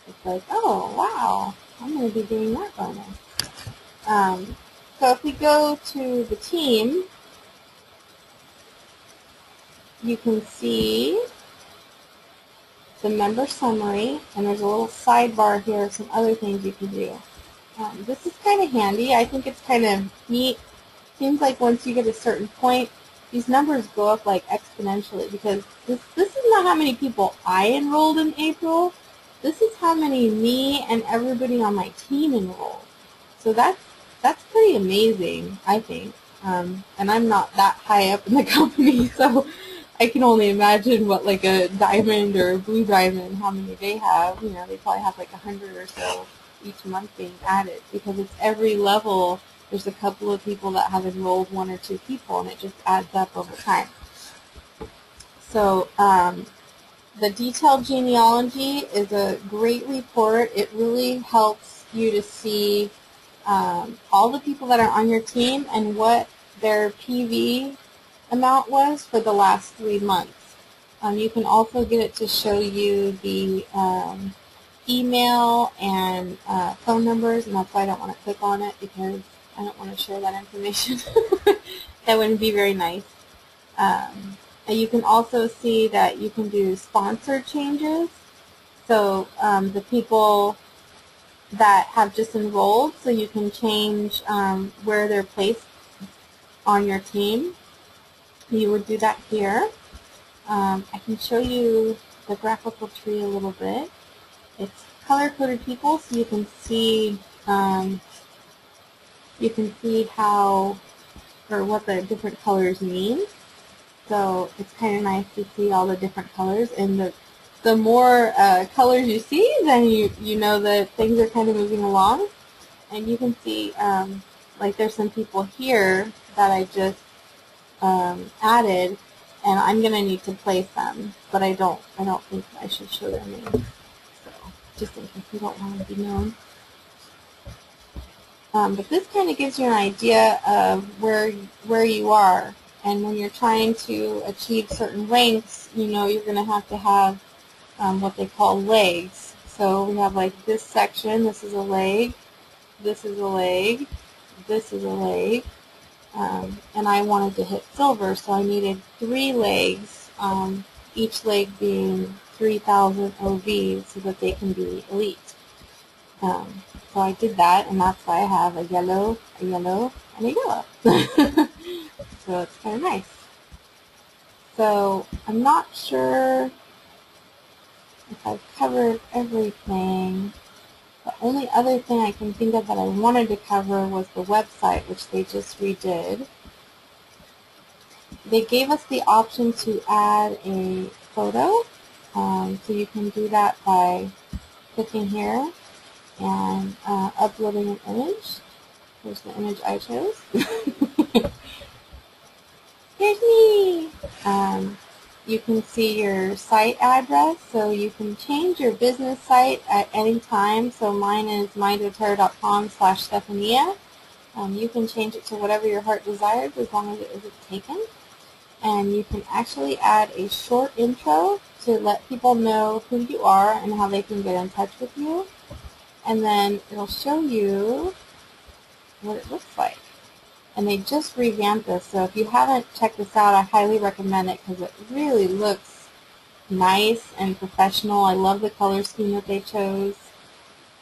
A: It's like, oh, wow, I'm going to be doing that bonus. So if we go to the team, you can see the member summary, and there's a little sidebar here of some other things you can do. This is kind of handy. I think it's kind of neat. Seems like once you get a certain point, these numbers go up like exponentially, because this is not how many people I enrolled in April. This is how many me and everybody on my team enrolled. So that's pretty amazing, I think. And I'm not that high up in the company, so I can only imagine what like a diamond or a blue diamond, how many they have. You know, they probably have like 100 or so each month being added, because it's every level. There's a couple of people that have enrolled 1 or 2 people, and it just adds up over time. So the detailed genealogy is a great report. It really helps you to see all the people that are on your team and what their PV amount was for the last 3 months. You can also get it to show you the email and phone numbers, and that's why I don't want to click on it, because I don't want to share that information. That wouldn't be very nice. And you can also see that you can do sponsored changes. So the people that have just enrolled, so you can change where they're placed on your team. You would do that here. I can show you the graphical tree a little bit. It's color-coded people, so you can see how or what the different colors mean. So it's kind of nice to see all the different colors, and the more colors you see, then you know that things are kind of moving along. And you can see like there's some people here that I just added, and I'm going to need to place them, but I don't think I should show their names. So just in case you don't want to be known. But this kind of gives you an idea of where you are, and when you're trying to achieve certain ranks, you know you're going to have what they call legs. So we have like this section. This is a leg. This is a leg. This is a leg. And I wanted to hit silver, so I needed 3 legs, each leg being 3,000 OV so that they can be elite. So I did that, and that's why I have a yellow, and a yellow. So it's kind of nice. So I'm not sure if I've covered everything. The only other thing I can think of that I wanted to cover was the website, which they just redid. They gave us the option to add a photo, so you can do that by clicking here and uploading an image. Here's the image I chose. Here's me! You can see your site address, so you can change your business site at any time. So mine is mydoterra.com/Stephania. You can change it to whatever your heart desires as long as it isn't taken. And you can actually add a short intro to let people know who you are and how they can get in touch with you. And then it'll show you what it looks like. And they just revamped this, so if you haven't checked this out, I highly recommend it because it really looks nice and professional. I love the color scheme that they chose.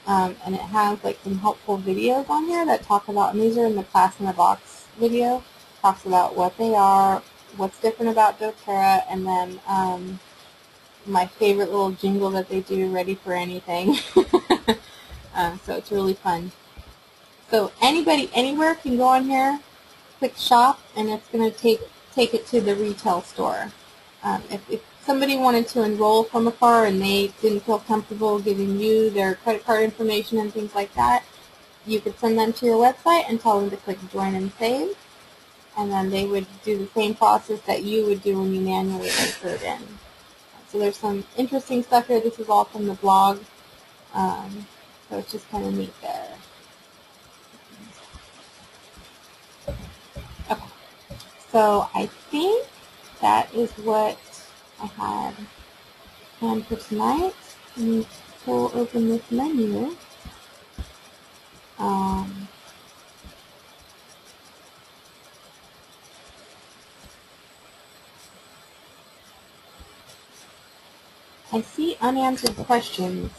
A: And it has like some helpful videos on here that talk about, and these are in the Class in the Box video, talks about what they are, what's different about doTERRA, and then my favorite little jingle that they do, ready for anything. So it's really fun. So anybody, anywhere can go on here, click shop, and it's going to take it to the retail store. If somebody wanted to enroll from afar and they didn't feel comfortable giving you their credit card information and things like that, you could send them to your website and tell them to click join and save, and then they would do the same process that you would do when you manually enter it in. So there's some interesting stuff here. This is all from the blog, so it's just kind of neat there. Okay, so I think that is what I had planned for tonight. Let me pull open this menu. I see unanswered questions.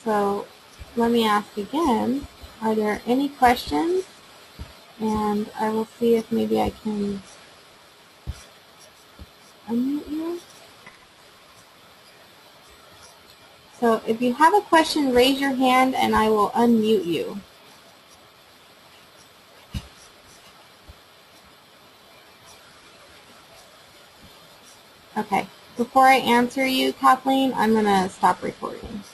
A: So let me ask again, are there any questions? And I will see if maybe I can unmute you. So if you have a question, raise your hand and I will unmute you. Okay. Before I answer you, Kathleen, I'm going to stop recording.